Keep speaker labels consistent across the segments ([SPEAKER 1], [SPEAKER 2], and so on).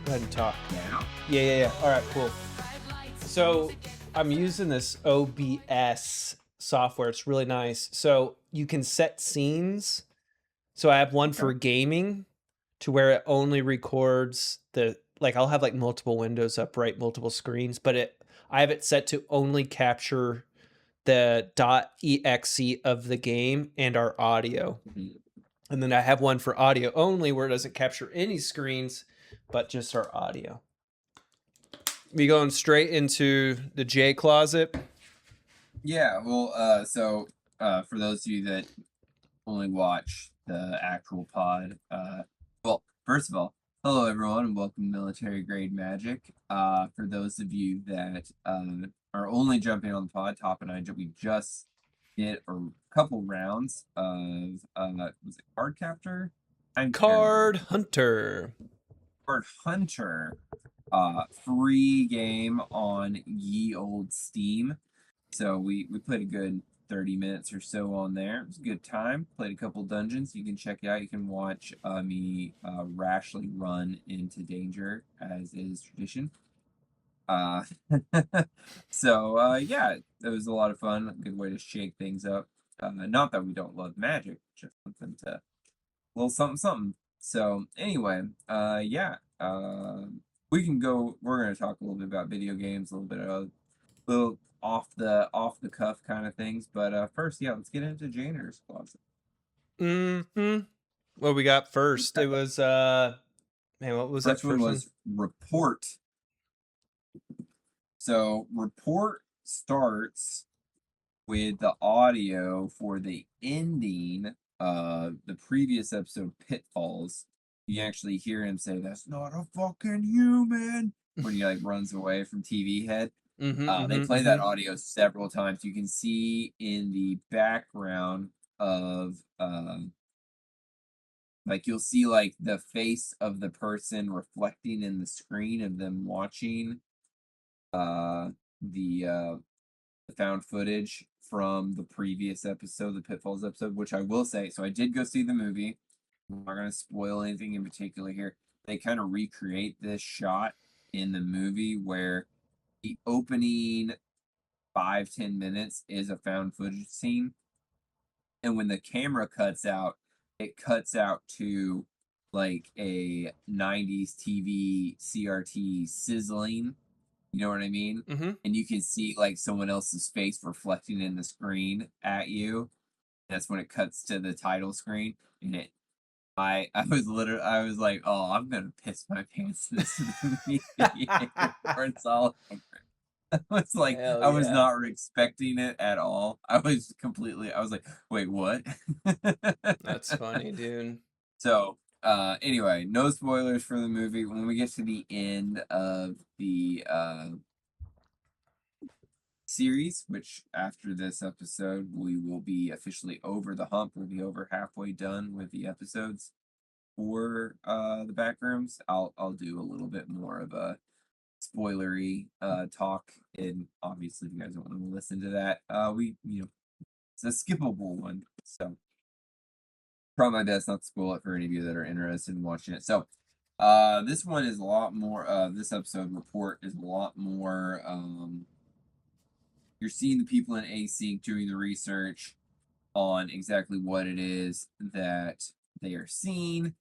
[SPEAKER 1] Go ahead and talk.
[SPEAKER 2] now.
[SPEAKER 1] Yeah. All right, cool. So I'm using this OBS software. It's really nice. So you can set scenes. So I have one for
[SPEAKER 2] Okay.
[SPEAKER 1] gaming to where it only records I'll have like multiple windows up, right? Multiple screens, but I have it set to only capture the .exe of the game and our audio.
[SPEAKER 2] Mhm.
[SPEAKER 1] And then I have one for audio only where it doesn't capture any screens, but just our audio. We going straight into the J closet.
[SPEAKER 2] Yeah, well, for those of you that only watch the actual pod, well, first of all, hello everyone and welcome to Military Grade Magic. For those of you that are only jumping on the pod, Top and I, we just did a couple rounds of, was it Card Captor? I'm terrible.
[SPEAKER 1] Card Hunter.
[SPEAKER 2] Card Hunter, free game on ye old Steam. So we played a good 30 minutes or so on there. It was a good time. Played a couple dungeons. You can check it out. You can watch me rashly run into danger, as is tradition. Uh, yeah, it was a lot of fun. A good way to shake things up. Not that we don't love magic, just something to, little something something. So anyway, yeah, we can go. We're gonna talk a little bit about video games, a little bit of little off the cuff kind of things. But first, yeah, let's get into Janitor's Closet.
[SPEAKER 1] Mm-hmm. What we got first? It was man, what was that
[SPEAKER 2] First one
[SPEAKER 1] first one?
[SPEAKER 2] was Report. So Report starts with the audio for the ending of the previous episode, Pitfalls. You actually hear him say, "That's not a fucking human," when he like runs away from TV Head. They play that audio several times. You can see in the background of like you'll see like the face of the person reflecting in the screen of them watching uh the found footage from the previous episode, the Pitfalls episode, which I will say, so I did go see the movie. I'm not gonna spoil anything in particular here. They kind of recreate this shot in the movie where the opening 5-10 minutes is a found footage scene. And when the camera cuts out, it cuts out to like a 90s TV CRT sizzling. You know what I mean?
[SPEAKER 1] Mm-hmm.
[SPEAKER 2] And you can see like someone else's face reflecting in the screen at you. That's when it cuts to the title screen. And I was like, oh, I'm gonna piss my pants in this movie before it's all over. Was like,
[SPEAKER 1] Hell
[SPEAKER 2] I was
[SPEAKER 1] yeah.
[SPEAKER 2] not expecting it at all. I was like, wait, what?
[SPEAKER 1] That's funny, dude.
[SPEAKER 2] So, anyway, no spoilers for the movie. When we get to the end of the series, which after this episode, we will be officially over the hump. We'll be over halfway done with the episodes for the backrooms. I'll do a little bit more of a spoilery talk, and obviously if you guys don't want to listen to that, it's a skippable one, so try my best not to spoil it for any of you that are interested in watching it. So this one is a lot more this episode Report is a lot more you're seeing the people in async doing the research on exactly what it is that they are seeing,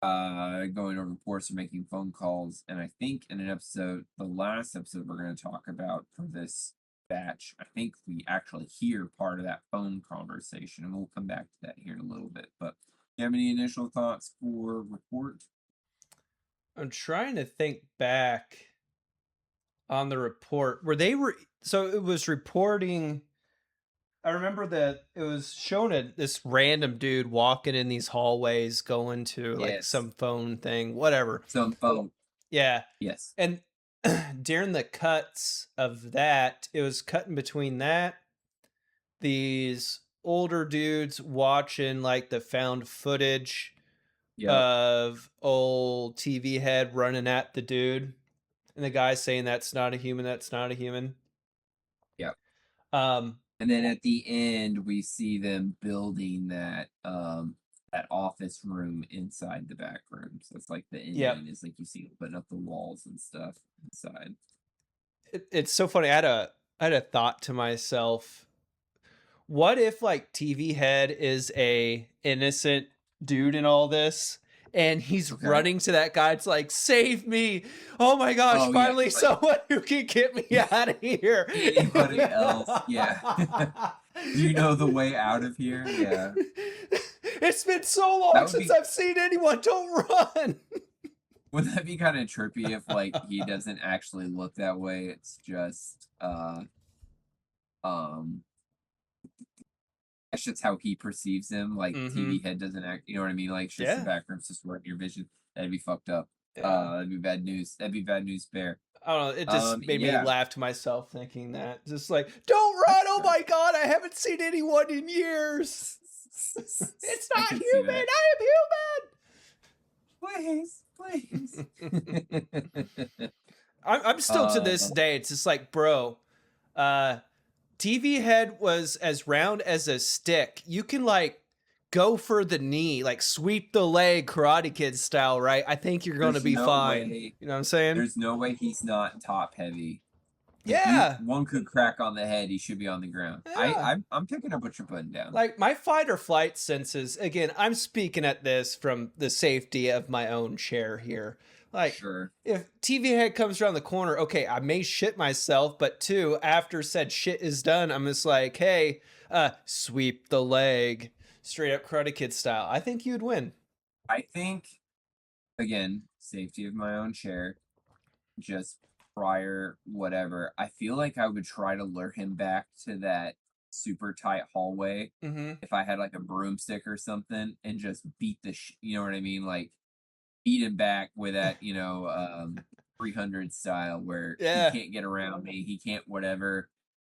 [SPEAKER 2] going over reports or making phone calls. And I think in an episode, the last episode we're going to talk about for this batch, I think we actually hear part of that phone conversation, and we'll come back to that here in a little bit. But do you have any initial thoughts for Report?
[SPEAKER 1] I'm trying to think back on the report. So it was reporting. I remember that it was shown this random dude walking in these hallways going to like
[SPEAKER 2] Yes.
[SPEAKER 1] some phone thing, whatever.
[SPEAKER 2] Some phone.
[SPEAKER 1] Yeah.
[SPEAKER 2] Yes.
[SPEAKER 1] And during the cuts of that, it was cutting between that, these older dudes watching like the found footage
[SPEAKER 2] Yep.
[SPEAKER 1] of old TV Head running at the dude, and the guy saying that's not a human, that's not a human.
[SPEAKER 2] Yep.
[SPEAKER 1] Um,
[SPEAKER 2] And then at the end, we see them building that that office room inside the back room. So it's like the
[SPEAKER 1] Yep.
[SPEAKER 2] ending is like you see him putting up the walls and stuff inside.
[SPEAKER 1] It's so funny. I had a thought to myself. What if like TV Head is a innocent dude in all this? And he's
[SPEAKER 2] Okay.
[SPEAKER 1] running to that guy. It's like, save me. Oh my gosh,
[SPEAKER 2] Oh yeah,
[SPEAKER 1] finally
[SPEAKER 2] it's like
[SPEAKER 1] someone who can get me out of here.
[SPEAKER 2] anybody else. Yeah. You know the way out of here? Yeah.
[SPEAKER 1] It's been so long
[SPEAKER 2] That would
[SPEAKER 1] since
[SPEAKER 2] be
[SPEAKER 1] I've seen anyone. Don't run.
[SPEAKER 2] would that be kind of trippy if like he doesn't actually look that way? It's just um that's just how he perceives him. Like
[SPEAKER 1] Mm-hmm.
[SPEAKER 2] TV Head doesn't act, you know what I mean? Like it's just the
[SPEAKER 1] Yeah.
[SPEAKER 2] background's just working your vision. That'd be fucked up.
[SPEAKER 1] Yeah.
[SPEAKER 2] That'd be bad news. That'd be bad news bear.
[SPEAKER 1] I don't know. It just made me
[SPEAKER 2] Yeah.
[SPEAKER 1] laugh to myself thinking that. Just like, don't run. Oh my God. I haven't seen anyone in years. It's
[SPEAKER 2] I
[SPEAKER 1] not
[SPEAKER 2] can see
[SPEAKER 1] human.
[SPEAKER 2] that.
[SPEAKER 1] I am human.
[SPEAKER 2] Please, please.
[SPEAKER 1] I'm still to this
[SPEAKER 2] uh,
[SPEAKER 1] day. It's just like, bro, TV Head was as round as a stick. You can like go for the knee, like sweep the leg, Karate Kid style, right? I think you're going to
[SPEAKER 2] there's
[SPEAKER 1] be
[SPEAKER 2] no
[SPEAKER 1] fine.
[SPEAKER 2] way.
[SPEAKER 1] You know what I'm saying?
[SPEAKER 2] There's no way he's not top heavy. If
[SPEAKER 1] Yeah.
[SPEAKER 2] one could crack on the head, he should be on the ground.
[SPEAKER 1] Yeah.
[SPEAKER 2] I'm picking up what you're putting down.
[SPEAKER 1] Like my fight or flight senses, again, I'm speaking at this from the safety of my own chair here. Like,
[SPEAKER 2] Sure.
[SPEAKER 1] if TV Head comes around the corner, okay, I may shit myself, but two, after said shit is done, I'm just like, hey, sweep the leg, straight up Karate Kid style. I think you'd win.
[SPEAKER 2] I think again, safety of my own chair, just prior whatever. I feel like I would try to lure him back to that super tight hallway
[SPEAKER 1] Mm-hmm.
[SPEAKER 2] if I had like a broomstick or something and just beat you know what I mean? Like beat him back with that, 300 style where
[SPEAKER 1] Yeah,
[SPEAKER 2] he can't get around me. He can't whatever.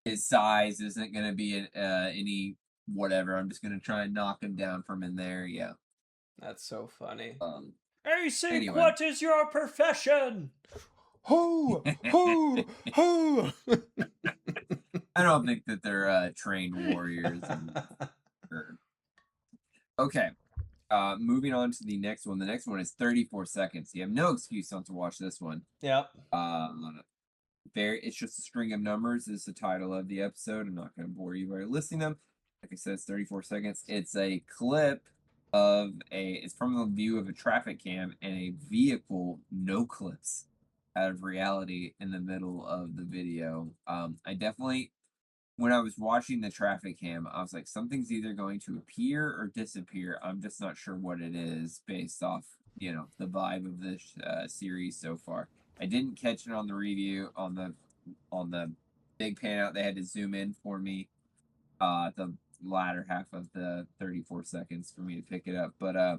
[SPEAKER 2] His size isn't going to be any whatever. I'm just going to try and knock him down from in there. Yeah.
[SPEAKER 1] that's so funny.
[SPEAKER 2] Um,
[SPEAKER 1] Hey, Sync,
[SPEAKER 2] anyway.
[SPEAKER 1] what is your profession? Who? Who? Who?
[SPEAKER 2] I don't think that they're trained warriors. Okay. Moving on to the next one. The next one is 34 seconds. You have no excuse not to watch this one.
[SPEAKER 1] Yep.
[SPEAKER 2] It's just a string of numbers is the title of the episode. I'm not going to bore you by listing them. Like I said, it's 34 seconds. It's a clip of it's from the view of a traffic cam and a vehicle no clips out of reality in the middle of the video. I definitely, when I was watching the traffic cam, I was like, something's either going to appear or disappear. I'm just not sure what it is based off, the vibe of this series so far. I didn't catch it on the review on the big pan out. They had to zoom in for me the latter half of the 34 seconds for me to pick it up. But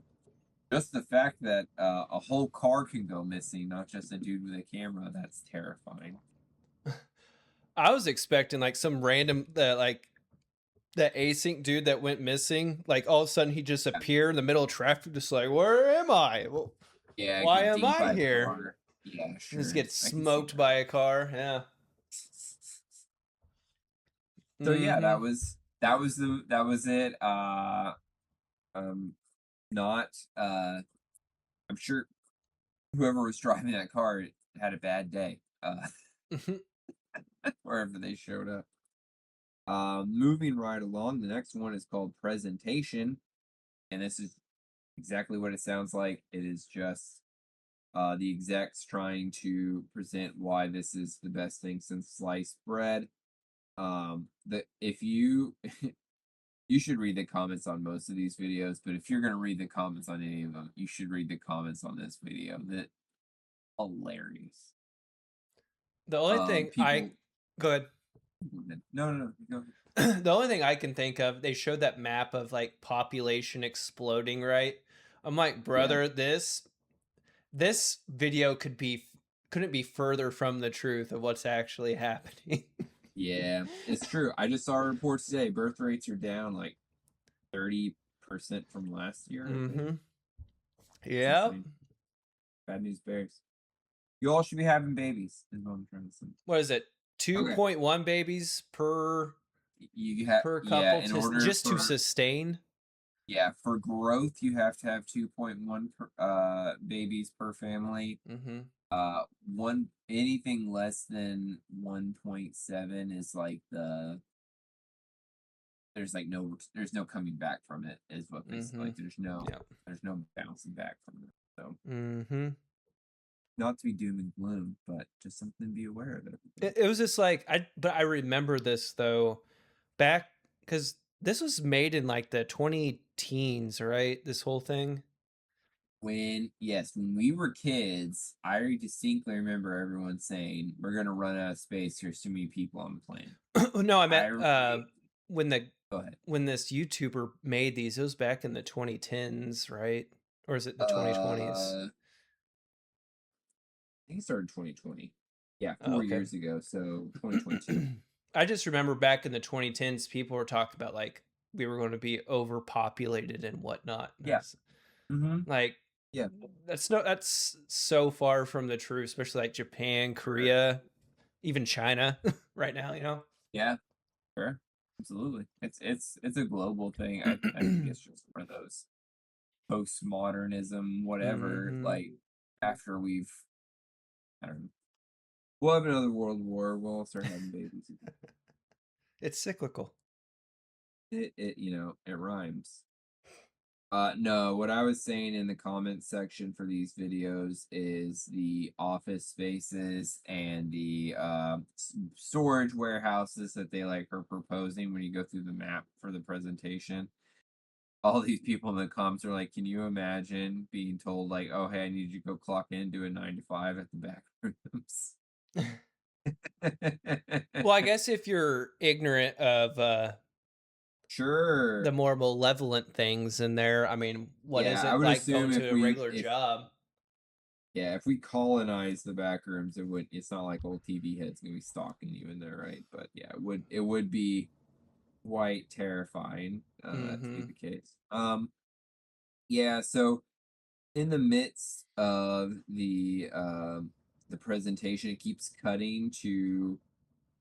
[SPEAKER 2] just the fact that a whole car can go missing, not just a dude with a camera, that's terrifying.
[SPEAKER 1] I was expecting like some random that async dude that went missing. Like all of a sudden he just appeared in the middle of traffic, just like, where am I? Well,
[SPEAKER 2] Yeah.
[SPEAKER 1] why
[SPEAKER 2] get
[SPEAKER 1] am
[SPEAKER 2] deep by
[SPEAKER 1] I
[SPEAKER 2] the
[SPEAKER 1] here?
[SPEAKER 2] car. Yeah, sure.
[SPEAKER 1] Just get
[SPEAKER 2] I can see
[SPEAKER 1] smoked
[SPEAKER 2] that.
[SPEAKER 1] by a car. Yeah.
[SPEAKER 2] So yeah, that
[SPEAKER 1] Mhm.
[SPEAKER 2] was it. Not I'm sure whoever was driving that car had a bad day. Wherever they showed up. Moving right along, the next one is called Presentation, and this is exactly what it sounds like. It is just the execs trying to present why this is the best thing since sliced bread. That if you you should read the comments on most of these videos, but if you're gonna read the comments on any of them, you should read the comments on this video. That hilarious.
[SPEAKER 1] The only thing
[SPEAKER 2] People.
[SPEAKER 1] go ahead.
[SPEAKER 2] No, go ahead.
[SPEAKER 1] The only thing I can think of, they showed that map of like population exploding, right? I'm like,
[SPEAKER 2] Yeah.
[SPEAKER 1] brother, this video couldn't be further from the truth of what's actually happening.
[SPEAKER 2] Yeah, it's true. I just saw reports today. Birth rates are down like 30% from last year. I think.
[SPEAKER 1] Mm-hmm.
[SPEAKER 2] It's
[SPEAKER 1] Yep.
[SPEAKER 2] insane. Bad news bears. You all should be having babies, is what I'm trying to say.
[SPEAKER 1] What is it? 2.1 babies per
[SPEAKER 2] You have
[SPEAKER 1] couple
[SPEAKER 2] in order
[SPEAKER 1] just to
[SPEAKER 2] for
[SPEAKER 1] sustain.
[SPEAKER 2] Yeah, for growth, you have to have 2.1 babies per family.
[SPEAKER 1] Mm-hmm.
[SPEAKER 2] One anything less than 1.7 is like there's no coming back from it is what this
[SPEAKER 1] Mm-hmm.
[SPEAKER 2] like
[SPEAKER 1] Yeah.
[SPEAKER 2] there's no bouncing back from it. So
[SPEAKER 1] Mm-hmm.
[SPEAKER 2] not to be doom and gloom, but just something to be aware of everything.
[SPEAKER 1] It was just like but I remember this though back because this was made in like the 20 teens, right? This whole thing.
[SPEAKER 2] When we were kids, I distinctly remember everyone saying, "We're gonna run out of space. There's too many people on the plane."
[SPEAKER 1] No, I
[SPEAKER 2] I
[SPEAKER 1] meant
[SPEAKER 2] re-
[SPEAKER 1] when the
[SPEAKER 2] Go ahead.
[SPEAKER 1] when this YouTuber made these, it was back in the 2010s, right? Or is it the 2020s?
[SPEAKER 2] I think it started 2020. Yeah,
[SPEAKER 1] Oh,
[SPEAKER 2] 4
[SPEAKER 1] okay.
[SPEAKER 2] years ago, so 2022.
[SPEAKER 1] I just remember back in the 2010s, people were talking about like we were going to be overpopulated and whatnot. And
[SPEAKER 2] Yeah. Mm-hmm.
[SPEAKER 1] like
[SPEAKER 2] Yeah.
[SPEAKER 1] that's so far from the truth, especially like Japan,
[SPEAKER 2] Sure.
[SPEAKER 1] Korea, even China right now, you know?
[SPEAKER 2] Yeah. Sure. Absolutely. It's a global thing. I think it's just one of those postmodernism, whatever.
[SPEAKER 1] Hmm.
[SPEAKER 2] Like after I don't know, we'll have another world war. We'll start having babies again.
[SPEAKER 1] It's cyclical.
[SPEAKER 2] It rhymes. No, what I was saying in the comments section for these videos is the office spaces and the storage warehouses that they like are proposing when you go through the map for the presentation. All these people in the comments are like, can you imagine being told like, oh hey, I need you to go clock in, do a 9 to 5 at the back rooms.
[SPEAKER 1] Well, I guess if you're ignorant of the
[SPEAKER 2] Sure.
[SPEAKER 1] more malevolent things in there, I mean, what is
[SPEAKER 2] Yeah, I
[SPEAKER 1] it
[SPEAKER 2] would
[SPEAKER 1] like
[SPEAKER 2] assume
[SPEAKER 1] going to
[SPEAKER 2] if
[SPEAKER 1] a
[SPEAKER 2] we
[SPEAKER 1] regular
[SPEAKER 2] if
[SPEAKER 1] job?
[SPEAKER 2] yeah, if we colonize the back rooms, it's not like old TV heads gonna be stalking you in there, right? But yeah, it would be quite terrifying to be
[SPEAKER 1] Hmm.
[SPEAKER 2] the case. Yeah, so in the midst of the presentation, it keeps cutting to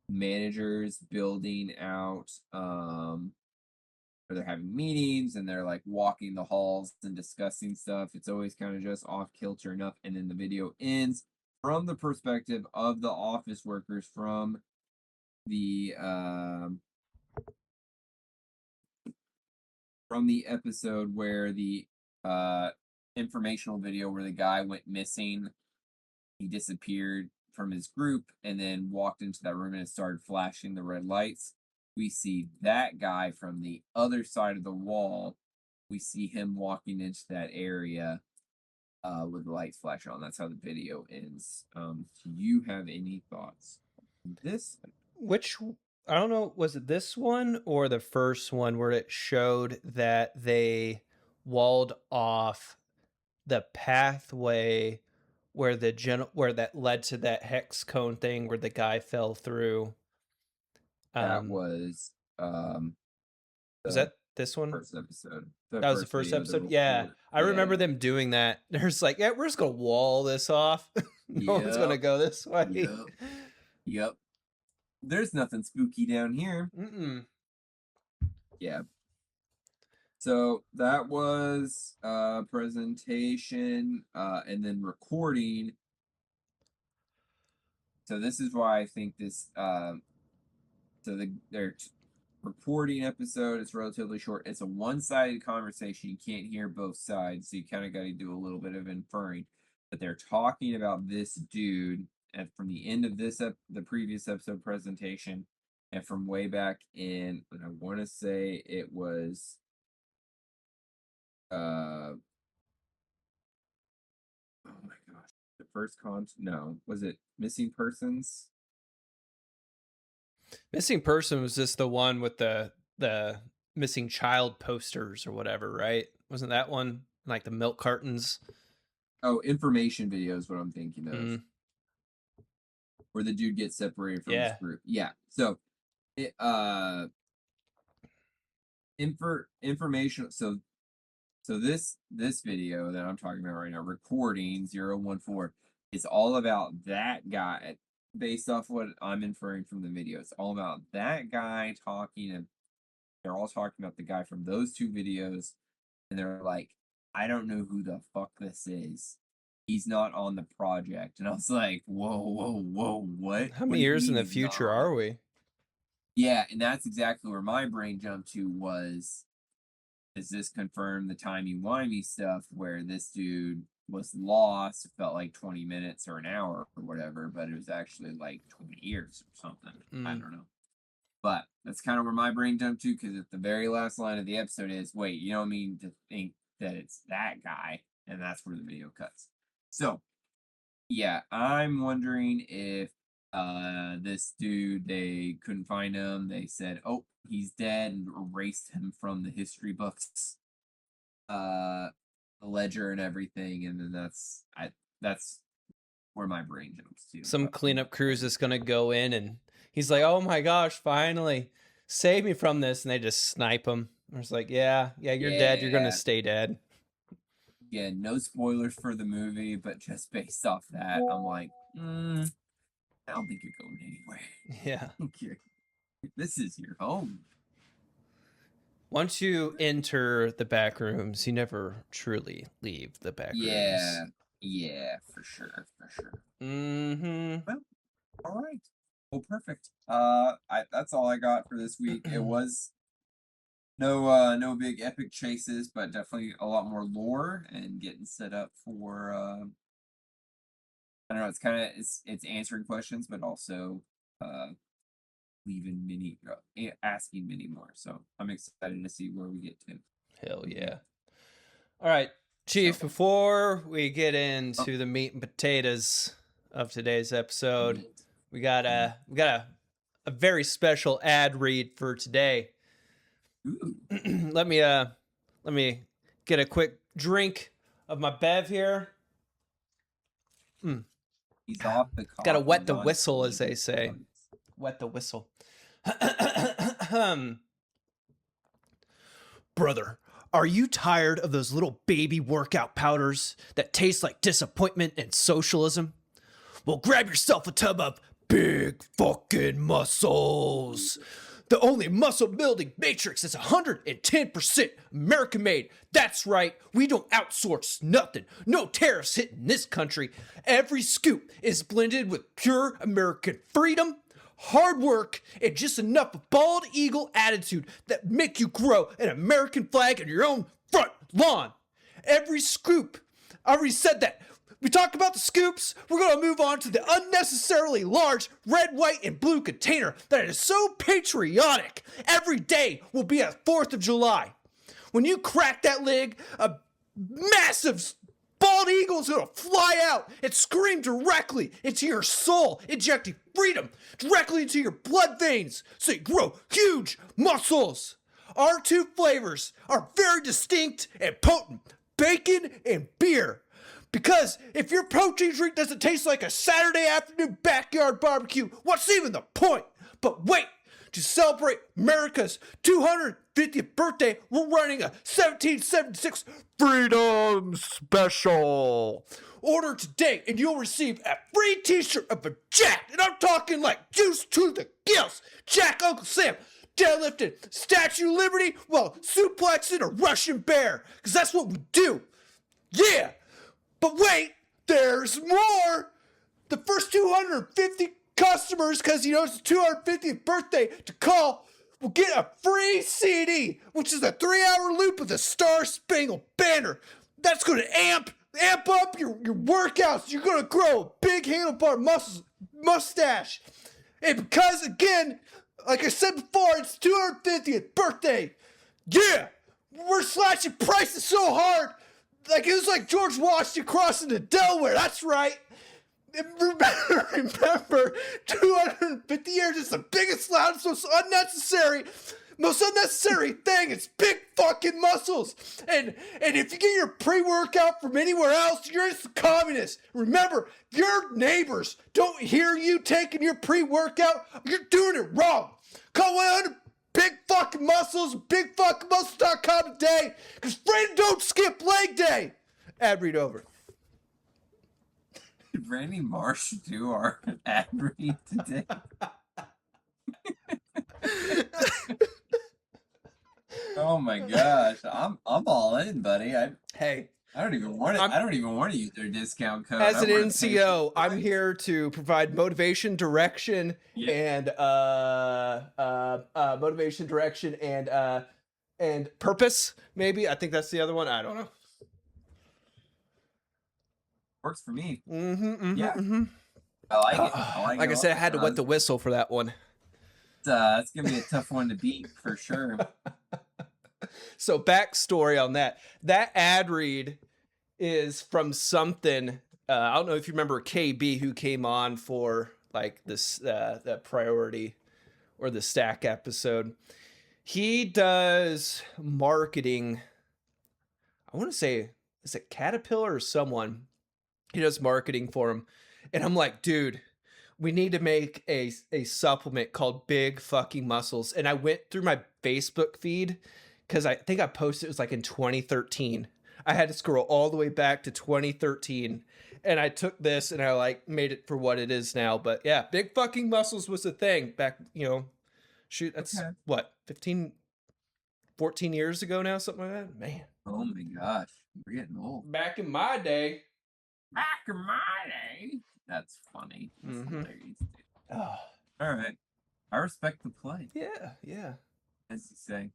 [SPEAKER 2] managers building out where they're having meetings and they're like walking the halls and discussing stuff. It's always kind of just off kilter enough. And then the video ends from the perspective of the office workers the um, from the episode where the uh, informational video where the guy went missing. He disappeared from his group and then walked into that room and it started flashing the red lights. We see that guy from the other side of the wall. We see him walking into that area with the lights flashing on. That's how the video ends. Do you have any thoughts on this?
[SPEAKER 1] Which I don't know, was it this one or the first one where it showed that they walled off the pathway where where that led to that hex cone thing where the guy fell through?
[SPEAKER 2] That
[SPEAKER 1] Um,
[SPEAKER 2] was
[SPEAKER 1] was
[SPEAKER 2] the
[SPEAKER 1] that this one?
[SPEAKER 2] first episode, the
[SPEAKER 1] That was the
[SPEAKER 2] first
[SPEAKER 1] first
[SPEAKER 2] video, the
[SPEAKER 1] episode. Yeah,
[SPEAKER 2] report.
[SPEAKER 1] I
[SPEAKER 2] Yeah,
[SPEAKER 1] remember
[SPEAKER 2] yeah.
[SPEAKER 1] them doing that. There's like, yeah, we're just gonna wall this off. No one's gonna
[SPEAKER 2] Yep.
[SPEAKER 1] go this way.
[SPEAKER 2] Yep. Yep. There's nothing spooky down here.
[SPEAKER 1] Mm-mm.
[SPEAKER 2] Yeah. So that was presentation and then recording. So this is why I think this so their reporting episode is relatively short. It's a one-sided conversation. You can't hear both sides, so you kind of got to do a little bit of inferring. But they're talking about this dude and from the end of the previous episode presentation and from way back in, and I want to say it was uh oh my gosh. The first no, was it missing persons?
[SPEAKER 1] Missing person was just the one with the missing child posters or whatever, right? Wasn't that one like the milk cartons?
[SPEAKER 2] Oh, information video is what I'm thinking of.
[SPEAKER 1] Mm,
[SPEAKER 2] Where the dude gets separated from his
[SPEAKER 1] yeah.
[SPEAKER 2] group. Yeah. So it information so this video that I'm talking about right now, recording 014, is all about that guy based off what I'm inferring from the video. It's all about that guy talking and they're all talking about the guy from those two videos and they're like, I don't know who the fuck this is. He's not on the project. And I was like, whoa, whoa, whoa, what?
[SPEAKER 1] How
[SPEAKER 2] What
[SPEAKER 1] many
[SPEAKER 2] do you
[SPEAKER 1] years in
[SPEAKER 2] mean
[SPEAKER 1] the
[SPEAKER 2] he's not
[SPEAKER 1] future
[SPEAKER 2] on?
[SPEAKER 1] are we?
[SPEAKER 2] Yeah, and that's exactly where my brain jumped to was, does this confirm the timey-wimey stuff where this dude was lost? It felt like 20 minutes or an hour or whatever, but it was actually like 20 years or something. I don't know. But that's kind of where my brain jumped to, because at the very last line of the episode is, wait, you don't mean to think that it's that guy? And that's where the video cuts. So, yeah, I'm wondering if this dude, they couldn't find him. They said, oh, he's dead, and erased him from the history books, the ledger and everything, and then that's where my brain jumps to.
[SPEAKER 1] Some
[SPEAKER 2] But
[SPEAKER 1] cleanup crew is just gonna go in, and he's like, "Oh my gosh, finally, save me from this!" And they just snipe him. I was like, "Yeah, you're dead. You're gonna
[SPEAKER 2] yeah,
[SPEAKER 1] stay dead."
[SPEAKER 2] again, no spoilers for the movie, but just based off that, I'm like, I don't think you're going anywhere.
[SPEAKER 1] Yeah.
[SPEAKER 2] I think this is your home.
[SPEAKER 1] Once you enter the back rooms, you never truly leave the back
[SPEAKER 2] Yeah,
[SPEAKER 1] rooms.
[SPEAKER 2] yeah, for sure, for sure.
[SPEAKER 1] Mm-hmm.
[SPEAKER 2] Well, all right. Well, perfect. That's all I got for this week. It was no big epic chases, but definitely a lot more lore and getting set up for I don't know, it's kind of it's answering questions, but also leaving many asking many more. So I'm excited to see where we get to.
[SPEAKER 1] Hell yeah. All right, Chief,
[SPEAKER 2] So,
[SPEAKER 1] before we get into the meat and potatoes of today's episode, we got a very special ad read for today.
[SPEAKER 2] ooh,
[SPEAKER 1] let me get a quick drink of my bev here.
[SPEAKER 2] he's off the
[SPEAKER 1] Gotta
[SPEAKER 2] coffee,
[SPEAKER 1] wet the
[SPEAKER 2] on
[SPEAKER 1] whistle, as
[SPEAKER 2] sleeping
[SPEAKER 1] they say.
[SPEAKER 2] dogs.
[SPEAKER 1] Wet the whistle. Brother, are you tired of those little baby workout powders that taste like disappointment and socialism? Well, grab yourself a tub of big fucking muscles. The only muscle building matrix is 110% American made. That's right, we don't outsource nothing. No tariffs hitting this country. Every scoop is blended with pure American freedom, hard work, and just enough of bald eagle attitude that make you grow an American flag on your own front lawn. Every scoop, I already said that. We talked about the scoops. We're going to move on to the unnecessarily large red, white, and blue container that is so patriotic. Every day will be a 4th of July. When you crack that lid, a massive bald eagle is going to fly out and scream directly into your soul, injecting freedom directly into your blood veins so you grow huge muscles. Our two flavors are very distinct and potent: bacon and beer. Because if your protein drink doesn't taste like a Saturday afternoon backyard barbecue, what's even the point? But wait, to celebrate America's 250th birthday, we're running a 1776 Freedom Special. Order today and you'll receive a free t-shirt of a Jack, and I'm talking like juice to the gills, Jack Uncle Sam, deadlifting Statue of Liberty while suplexing a Russian bear, because that's what we do. Yeah! But wait, there's more! The first 250 customers, because it's the 250th birthday, to call will get a free CD, which is a 3-hour loop of the Star Spangled Banner. That's going to amp up your workouts. You're going to grow a big handlebar mustache. And because, again, like I said before, it's 250th birthday. Yeah! We're slashing prices so hard. Like, it was like George Washington crossing the Delaware. That's right. And remember, 250 years is the biggest, loudest, most unnecessary thing. It's big fucking muscles. And if you get your pre-workout from anywhere else, you're just a communist. Remember, if your neighbors don't hear you taking your pre-workout, you're doing it wrong. Call 100 Big Fucking Muscles, bigfuckingmuscles.com today, because freedom don't skip leg day. Ad read over.
[SPEAKER 2] Did Randy Marsh do our ad read today? Oh my gosh, I'm all in, buddy.
[SPEAKER 1] Hey,
[SPEAKER 2] I don't even want to.
[SPEAKER 1] I'm
[SPEAKER 2] I don't even want to use their discount code.
[SPEAKER 1] as
[SPEAKER 2] I
[SPEAKER 1] an
[SPEAKER 2] want to pay full
[SPEAKER 1] NCO, I'm
[SPEAKER 2] price.
[SPEAKER 1] here to provide motivation, direction,
[SPEAKER 2] Yeah.
[SPEAKER 1] and and purpose. Maybe I think that's the other one. I don't know.
[SPEAKER 2] Works for me.
[SPEAKER 1] Yeah.
[SPEAKER 2] I like it. I like
[SPEAKER 1] Like
[SPEAKER 2] it
[SPEAKER 1] I
[SPEAKER 2] a
[SPEAKER 1] said, I
[SPEAKER 2] lot.
[SPEAKER 1] had to wet the whistle for that one.
[SPEAKER 2] It's gonna be a tough one to beat for sure.
[SPEAKER 1] So backstory on that. That ad read is from something. I don't know if you remember KB who came on for like this that priority or the stack episode. He does marketing. I want to say, is it Caterpillar or someone? He does marketing for him. And I'm like, dude, we need to make a supplement called Big Fucking Muscles. And I went through my Facebook feed because I think I posted it was like in 2013. I had to scroll all the way back to 2013. And I took this and I like made it for what it is now. But yeah, Big Fucking Muscles was the thing back, shoot, that's
[SPEAKER 2] Okay.
[SPEAKER 1] what, 15, 14 years ago now, something like that. Man.
[SPEAKER 2] Oh my gosh, we're getting old.
[SPEAKER 1] Back in my day.
[SPEAKER 2] Back in my day. That's funny. That's hilarious. Dude.
[SPEAKER 1] Oh,
[SPEAKER 2] All right, I respect the play,
[SPEAKER 1] yeah.
[SPEAKER 2] as you say.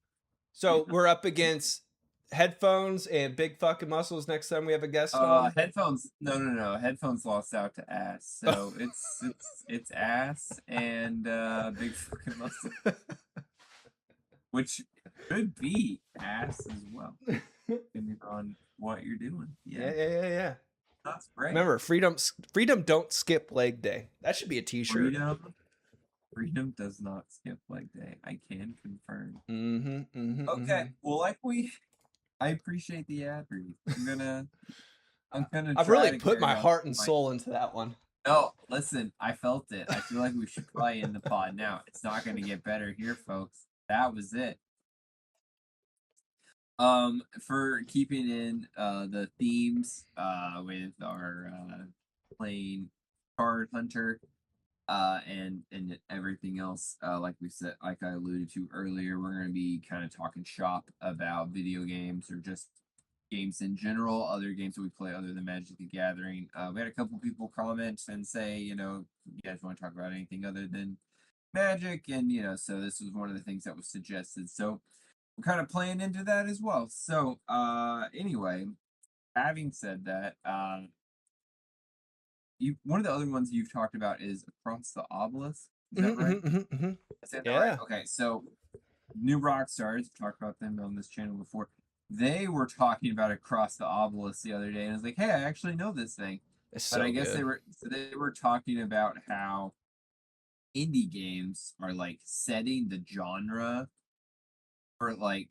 [SPEAKER 1] So we're up against headphones and Big Fucking Muscles next time we have a guest on.
[SPEAKER 2] Headphones. No. Headphones lost out to ass. So it's ass and big fucking muscle, which could be ass as well, depending on what you're doing.
[SPEAKER 1] Yeah.
[SPEAKER 2] That's great.
[SPEAKER 1] Remember, freedom don't skip leg day. That should be a t-shirt.
[SPEAKER 2] Freedom does not skip leg day. I can confirm.
[SPEAKER 1] Mm-hmm.
[SPEAKER 2] Okay. Well, I appreciate the ad read. I'm gonna.
[SPEAKER 1] I've
[SPEAKER 2] try
[SPEAKER 1] really
[SPEAKER 2] to
[SPEAKER 1] put my
[SPEAKER 2] carry
[SPEAKER 1] heart
[SPEAKER 2] on
[SPEAKER 1] and
[SPEAKER 2] my-
[SPEAKER 1] soul into that one.
[SPEAKER 2] No, listen, I felt it. I feel like we should play in the pod now. It's not gonna get better here, folks. That was it. For keeping in the themes with our playing Card Hunter and everything else, like we said, like I alluded to earlier, we're going to be kind of talking shop about video games or just games in general, other games that we play other than Magic the Gathering. We had a couple people comment and say, you guys want to talk about anything other than Magic, and so this was one of the things that was suggested. So we're kind of playing into that as well. So anyway, having said that, one of the other ones you've talked about is Across the Obelisk. Is that right? Is that right? Okay, so New Rockstars, talked about them on this channel before. They were talking about Across the Obelisk the other day, and I was like, hey, I actually know this thing. But I guess they were talking about how indie games are like setting the genre for like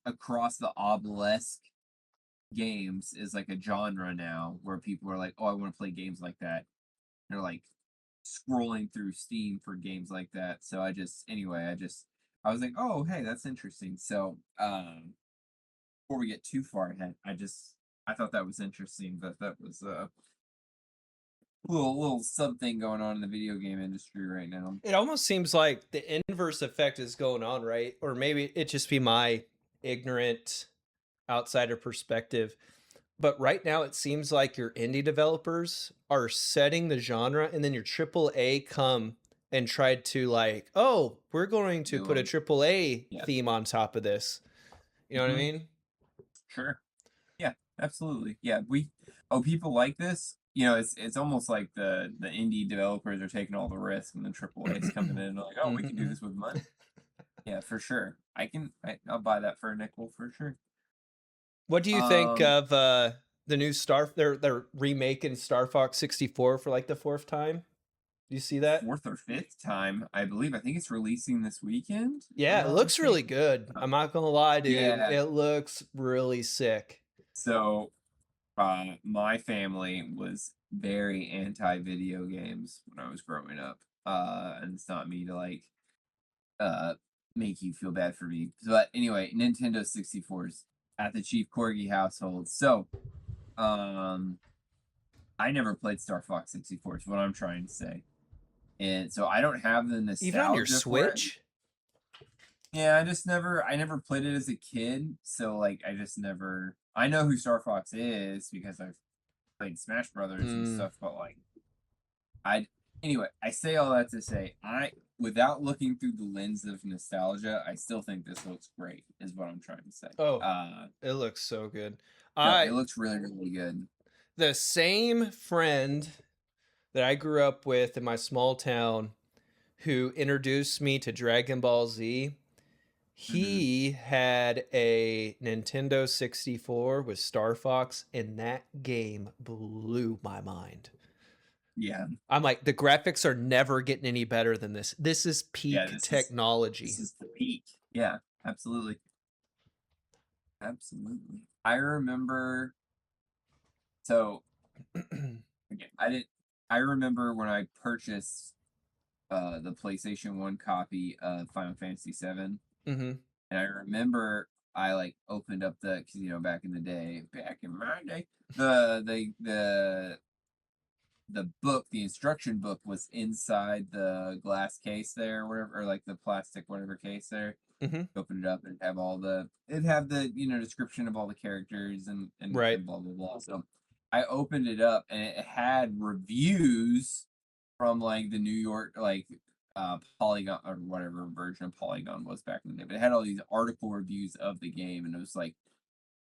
[SPEAKER 2] Across the Obelisk games is like a genre now where people are like, oh, I want to play games like that. They're like scrolling through Steam for games like that. So I was like, oh, hey, that's interesting. So before we get too far ahead, I thought that was interesting. That was a little something going on in the video game industry right now.
[SPEAKER 1] It almost seems like the inverse effect is going on, right? Or maybe it just be my ignorant outsider perspective. But right now it seems like your indie developers are setting the genre and then your AAA come and tried to like, oh, we're going to put a AAA theme on top of this. You know what I mean?
[SPEAKER 2] Sure. Yeah, absolutely. Yeah, people like this. It's almost like the indie developers are taking all the risk and the AAA's coming in and like, oh, we can do this with money. Yeah, for sure. I'll buy that for a nickel for sure.
[SPEAKER 1] What do you think of the new they're remaking Star Fox 64 for like the 4th time? Do you see that?
[SPEAKER 2] 4th or 5th time, I believe. I think it's releasing this weekend.
[SPEAKER 1] Yeah, it looks really good. I'm not gonna lie, dude. Yeah. It looks really sick.
[SPEAKER 2] So my family was very anti-video games when I was growing up. And it's not me to like make you feel bad for me. But anyway, Nintendo 64s at the Chief Corgi household. So I never played Star Fox 64 is what I'm trying to say. And so I don't have the nostalgia.
[SPEAKER 1] Even on your Switch?
[SPEAKER 2] Yeah, I never played it as a kid, so like I know who Star Fox is because I've played Smash Brothers and
[SPEAKER 1] Mm.
[SPEAKER 2] stuff, but like I anyway, I say all that to say I without looking through the lens of nostalgia, I still think this looks great, is what I'm trying to say.
[SPEAKER 1] Oh, it looks so good.
[SPEAKER 2] No,
[SPEAKER 1] I
[SPEAKER 2] it looks really, really good.
[SPEAKER 1] the same friend that I grew up with in my small town who introduced me to Dragon Ball Z.
[SPEAKER 2] Hmm.
[SPEAKER 1] He had a Nintendo 64 with Star Fox, and that game blew my mind.
[SPEAKER 2] Yeah,
[SPEAKER 1] I'm like, the graphics are never getting any better than this. This is
[SPEAKER 2] yeah,
[SPEAKER 1] peak
[SPEAKER 2] this
[SPEAKER 1] technology.
[SPEAKER 2] is the peak. Yeah, absolutely. Absolutely. I remember so again, I remember when I purchased the PlayStation 1 copy of Final Fantasy 7,
[SPEAKER 1] Hmm.
[SPEAKER 2] and I remember I like opened up the cuz back in the day, back in my day, the book, the instruction book was inside the glass case there or whatever, or like the plastic whatever case there.
[SPEAKER 1] Hmm.
[SPEAKER 2] Open it up and have it'd have the description of all the characters
[SPEAKER 1] Right.
[SPEAKER 2] and blah blah blah. So I opened it up and it had reviews from like the New York Polygon or whatever version of Polygon was back in the day. But it had all these article reviews of the game, and it was like,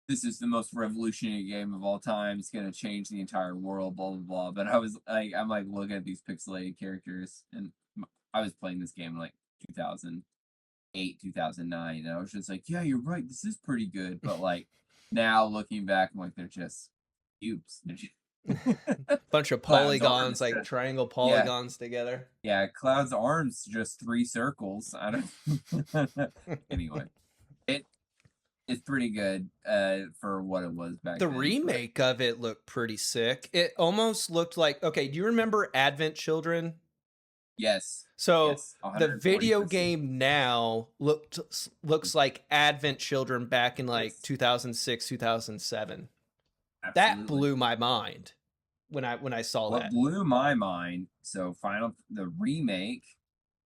[SPEAKER 2] this is the most revolutionary game of all time. It's gonna change the entire world, blah blah blah. But I was like, I'm like looking at these pixelated characters, and I was playing this game in like 2008, 2009, and I was just like, yeah, you're right, this is pretty good. But like now looking back, I'm like, they're just cubes. They're just
[SPEAKER 1] Bunch of
[SPEAKER 2] Cloud's
[SPEAKER 1] polygons,
[SPEAKER 2] arms.
[SPEAKER 1] like triangle
[SPEAKER 2] Yeah,
[SPEAKER 1] polygons together.
[SPEAKER 2] yeah. Cloud's arms just three circles. I don't. Anyway, it it's pretty good for what it was back
[SPEAKER 1] The
[SPEAKER 2] then. But
[SPEAKER 1] remake of it looked pretty sick. It almost looked like, okay, do you remember Advent Children?
[SPEAKER 2] yes,
[SPEAKER 1] So
[SPEAKER 2] yes,
[SPEAKER 1] the video
[SPEAKER 2] 140%.
[SPEAKER 1] game now looks like Advent Children back in like
[SPEAKER 2] Yes,
[SPEAKER 1] 2006, 2007. That
[SPEAKER 2] absolutely.
[SPEAKER 1] blew my mind when I saw
[SPEAKER 2] What
[SPEAKER 1] that.
[SPEAKER 2] blew my mind, so the remake,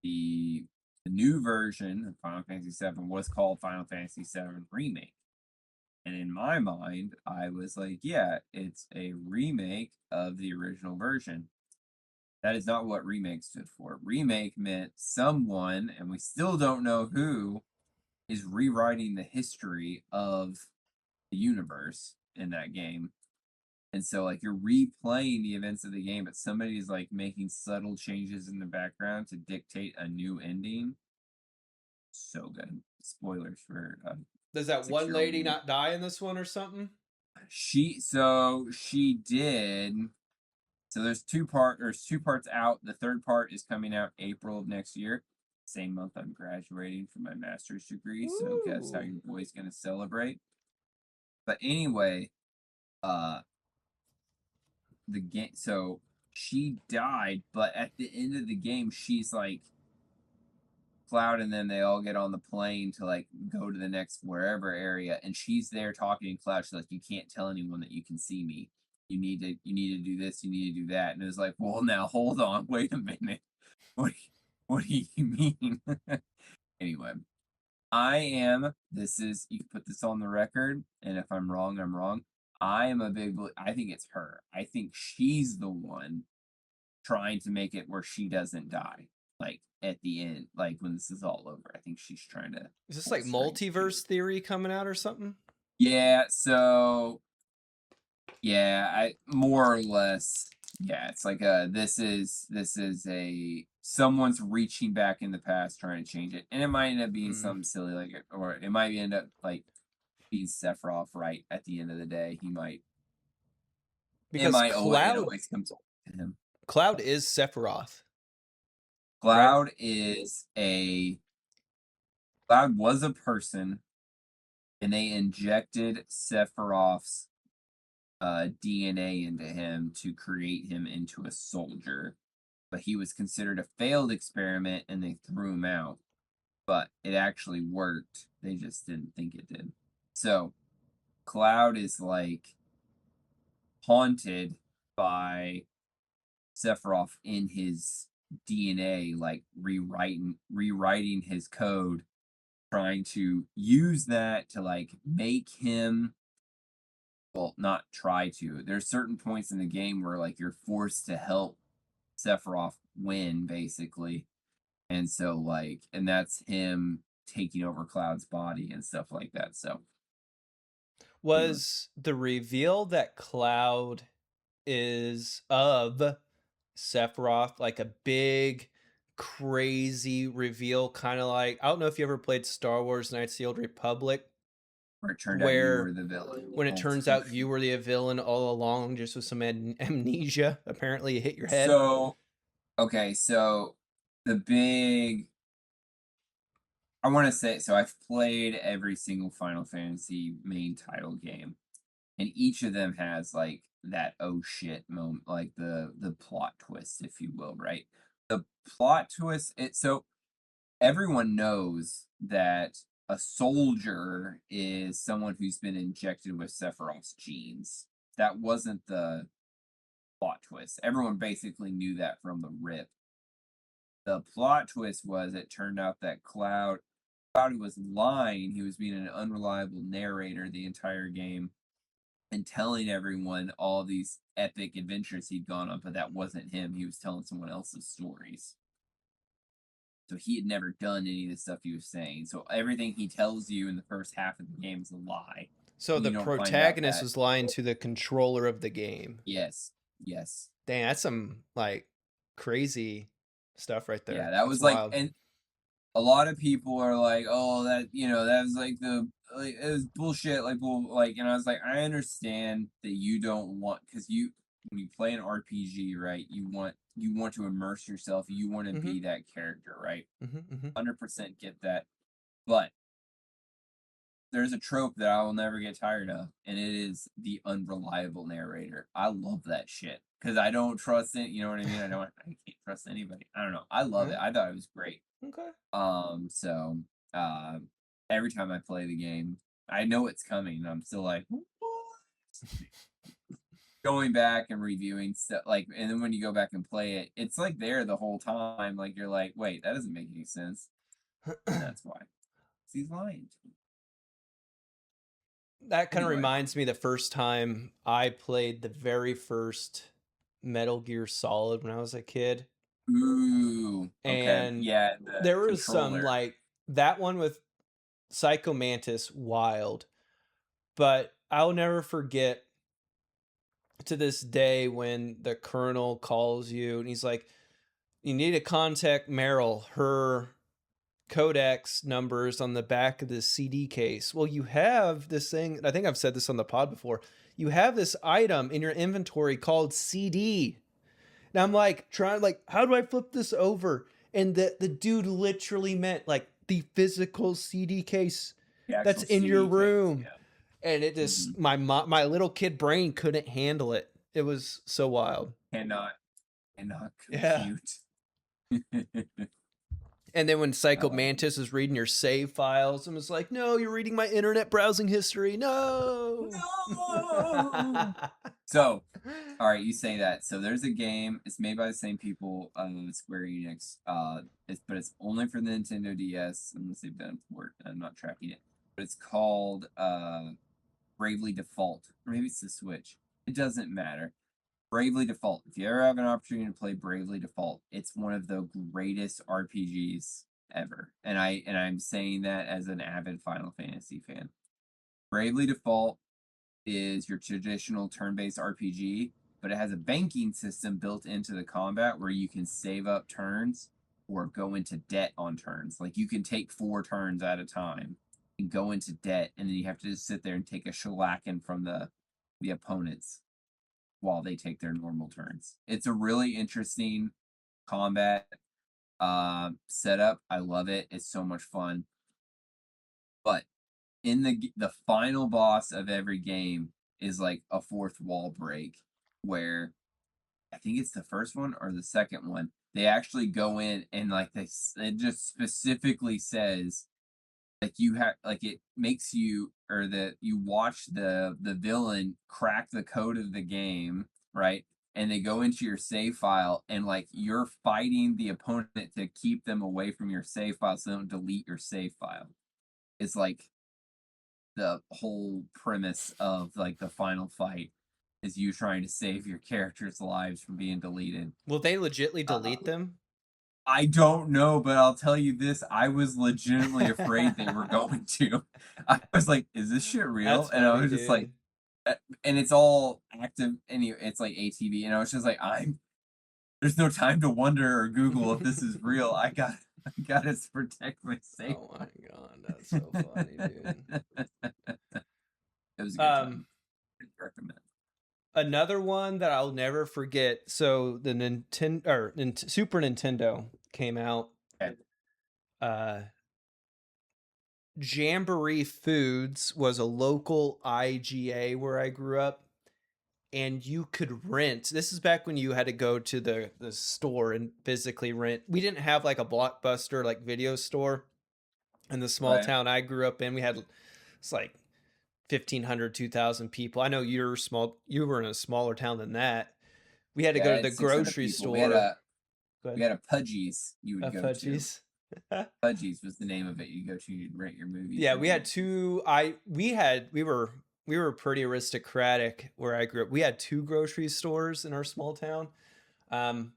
[SPEAKER 2] the the new version of Final Fantasy VII was called Final Fantasy VII Remake. And in my mind, I was like, yeah, it's a remake of the original version. That is not what remake stood for. Remake meant someone, and we still don't know who, is rewriting the history of the universe in that game. And so like you're replaying the events of the game, but somebody's like making subtle changes in the background to dictate a new ending. So good. Spoilers for a
[SPEAKER 1] Does that one
[SPEAKER 2] 6-year-old
[SPEAKER 1] lady
[SPEAKER 2] me.
[SPEAKER 1] not die in this one or something?
[SPEAKER 2] She did. So there's two parts out. The third part is coming out April of next year. Same month I'm graduating from my master's degree. So guess how
[SPEAKER 1] Ooh.
[SPEAKER 2] your boy's gonna celebrate. But anyway, uh the game so she died, but at the end of the game, she's like Cloud and then they all get on the plane to like go to the next wherever area, and she's there talking to Cloud. She's like, you can't tell anyone that you can see me. You need to do this, you need to do that. And it was like, well, now hold on, wait a minute. What do you mean? Anyway, you can put this on the record, and if I'm wrong, I'm wrong. I think it's her. I think she's the one trying to make it where she doesn't die. Like at the end, like when this is all over, I think she's trying to
[SPEAKER 1] Is this
[SPEAKER 2] pull the
[SPEAKER 1] like
[SPEAKER 2] strings too.
[SPEAKER 1] multiverse theory coming out or something?
[SPEAKER 2] Yeah, so yeah, I more or less, yeah, it's like this is a someone's reaching back in the past trying to change it. And it might end up being
[SPEAKER 1] Mm.
[SPEAKER 2] something silly like or it might end up like being Sephiroth right at the end of the day.
[SPEAKER 1] Because
[SPEAKER 2] It
[SPEAKER 1] Cloud
[SPEAKER 2] always comes to him.
[SPEAKER 1] Cloud is Sephiroth, right?
[SPEAKER 2] Cloud is a Cloud was a person, and they injected Sephiroth's DNA into him to create him into a soldier. But he was considered a failed experiment, and they threw him out. But it actually worked. They just didn't think it did. So Cloud is like haunted by Sephiroth in his DNA, like rewriting his code trying to use that to like make him, well, not try to. There's certain points in the game where like you're forced to help Sephiroth win, basically. And so like, and that's him taking over Cloud's body and stuff like that. So yeah.
[SPEAKER 1] Was the reveal that Cloud is of Sephiroth like a big, crazy reveal? Kind of like, I don't know if you ever played Star Wars Knights of the Old Republic,
[SPEAKER 2] Where it turned out you were
[SPEAKER 1] where
[SPEAKER 2] the villain
[SPEAKER 1] when
[SPEAKER 2] the
[SPEAKER 1] it
[SPEAKER 2] whole
[SPEAKER 1] turns
[SPEAKER 2] time.
[SPEAKER 1] out you were the villain all along, just with some amnesia. Apparently, it hit your head.
[SPEAKER 2] So okay, so the big, I want to say, so I've played every single Final Fantasy main title game, and each of them has like that oh shit moment, like the plot twist, if you will, right? The plot twist, it so everyone knows that a soldier is someone who's been injected with Sephiroth's genes. That wasn't the plot twist. Everyone basically knew that from the rip. The plot twist was it turned out that Cloud was lying. He was being an unreliable narrator the entire game and telling everyone all these epic adventures he'd gone on, but that wasn't him. He was telling someone else's stories. So he had never done any of the stuff he was saying. So everything he tells you in the first half of the game is a lie.
[SPEAKER 1] So
[SPEAKER 2] And
[SPEAKER 1] the
[SPEAKER 2] you don't find out
[SPEAKER 1] protagonist
[SPEAKER 2] that,
[SPEAKER 1] was lying to the controller of the game.
[SPEAKER 2] yes, yes.
[SPEAKER 1] Dang, that's some like crazy stuff right
[SPEAKER 2] Yeah,
[SPEAKER 1] there.
[SPEAKER 2] that
[SPEAKER 1] That's
[SPEAKER 2] was like,
[SPEAKER 1] wild.
[SPEAKER 2] and a lot of people are like, "Oh, that that was like the like it was bullshit." Like, well, like, and I was like, I understand that you don't want, because you when you play an RPG, right? You want to immerse yourself. You want to
[SPEAKER 1] Mm-hmm.
[SPEAKER 2] be that character, right?
[SPEAKER 1] Mm-hmm. Mm-hmm.
[SPEAKER 2] 100% get that. But there's a trope that I will never get tired of, and it is the unreliable narrator. I love that shit because I don't trust it. You know what I mean? I can't trust anybody. I don't know. I love
[SPEAKER 1] Yeah.
[SPEAKER 2] it. I thought it was great.
[SPEAKER 1] Okay.
[SPEAKER 2] So uh, every time I play the game, I know it's coming. And I'm still like, "What?" Going back and reviewing stuff, like, and then when you go back and play it, it's like there the whole time. Like you're like, wait, that doesn't make any sense, and that's why. 'Cause he's lying to me.
[SPEAKER 1] That kind of
[SPEAKER 2] Anyway,
[SPEAKER 1] reminds me the first time I played the very first Metal Gear Solid when I was a kid.
[SPEAKER 2] ooh, okay,
[SPEAKER 1] And
[SPEAKER 2] yeah, the
[SPEAKER 1] there was some
[SPEAKER 2] controller.
[SPEAKER 1] like that one with Psycho Mantis, wild. But I'll never forget to this day when the colonel calls you and he's like, you need to contact Meryl. Her codex numbers on the back of the CD case. Well, you have this thing. I think I've said this on the pod before. You have this item in your inventory called CD. Now I'm like trying like, how do I flip this over? And the dude literally meant like the physical CD case
[SPEAKER 2] The
[SPEAKER 1] that's
[SPEAKER 2] actual
[SPEAKER 1] in your
[SPEAKER 2] CD case,
[SPEAKER 1] room.
[SPEAKER 2] yeah.
[SPEAKER 1] And it
[SPEAKER 2] Mhm.
[SPEAKER 1] just my little kid brain couldn't handle it. It was so wild.
[SPEAKER 2] Cannot cannot
[SPEAKER 1] Yeah.
[SPEAKER 2] compute.
[SPEAKER 1] And then when Psycho
[SPEAKER 2] Uh,
[SPEAKER 1] Mantis is reading your save files and was like, "No, you're reading my internet browsing history. No."
[SPEAKER 2] no. So, all right, you say that. So there's a game. It's made by the same people, Square Enix. But it's only for the Nintendo DS unless they've done a port. I'm not tracking it. But it's called Bravely Default, or maybe it's the Switch. It doesn't matter. Bravely Default. If you ever have an opportunity to play Bravely Default, it's one of the greatest RPGs ever. And I'm saying that as an avid Final Fantasy fan. Bravely Default is your traditional turn-based RPG, but it has a banking system built into the combat where you can save up turns or go into debt on turns. Like you can take 4 turns at a time and go into debt, and then you have to just sit there and take a shellacking from the opponents while they take their normal turns. It's a really interesting combat setup. I love it. It's so much fun. But in the final boss of every game is like a fourth wall break where I think it's the first one or the second one. They actually go in and like it just specifically says like you have like it makes you, or that you watch the villain crack the code of the game, right? And they go into your save file and like you're fighting the opponent to keep them away from your save file so they don't delete your save file. is like the whole premise of like the final fight is you trying to save your characters' lives from being deleted.
[SPEAKER 1] Will they legitly delete
[SPEAKER 2] Uh,
[SPEAKER 1] them?
[SPEAKER 2] I don't know, but I'll tell you this: I was legitimately afraid they were going to. I was like, "Is this shit real?"
[SPEAKER 1] That's
[SPEAKER 2] And I
[SPEAKER 1] funny,
[SPEAKER 2] was just like,
[SPEAKER 1] dude.
[SPEAKER 2] and it's all active, and it's like ATV, and I was just like, There's no time to wonder or Google if this is real. I got to protect my safe."
[SPEAKER 1] Oh my god, that's so funny, dude.
[SPEAKER 2] It was a good
[SPEAKER 1] Um,
[SPEAKER 2] time. Recommend.
[SPEAKER 1] Another one that I'll never forget. So the Nintendo or Super Nintendo came out.
[SPEAKER 2] Okay.
[SPEAKER 1] Uh, Jamboree Foods was a local IGA where I grew up, and you could rent. This is back when you had to go to the store and physically rent. We didn't have like a Blockbuster like video store in the small
[SPEAKER 2] Right.
[SPEAKER 1] town I grew up in. We had it's like 1,500, 2,000 people. I know you're small. You were in a smaller town than that. We had to
[SPEAKER 2] Yeah,
[SPEAKER 1] go
[SPEAKER 2] I
[SPEAKER 1] to
[SPEAKER 2] had
[SPEAKER 1] the
[SPEAKER 2] 600
[SPEAKER 1] grocery
[SPEAKER 2] people.
[SPEAKER 1] store. Go
[SPEAKER 2] We
[SPEAKER 1] ahead.
[SPEAKER 2] had a Pudgies you would go to.
[SPEAKER 1] Fudgies.
[SPEAKER 2] Pudgies was the name of it. You go to, you'd rent your movies
[SPEAKER 1] Yeah,
[SPEAKER 2] or
[SPEAKER 1] we had
[SPEAKER 2] DVDs.
[SPEAKER 1] two. We were pretty aristocratic where I grew up. We had two grocery stores in our small town. Um,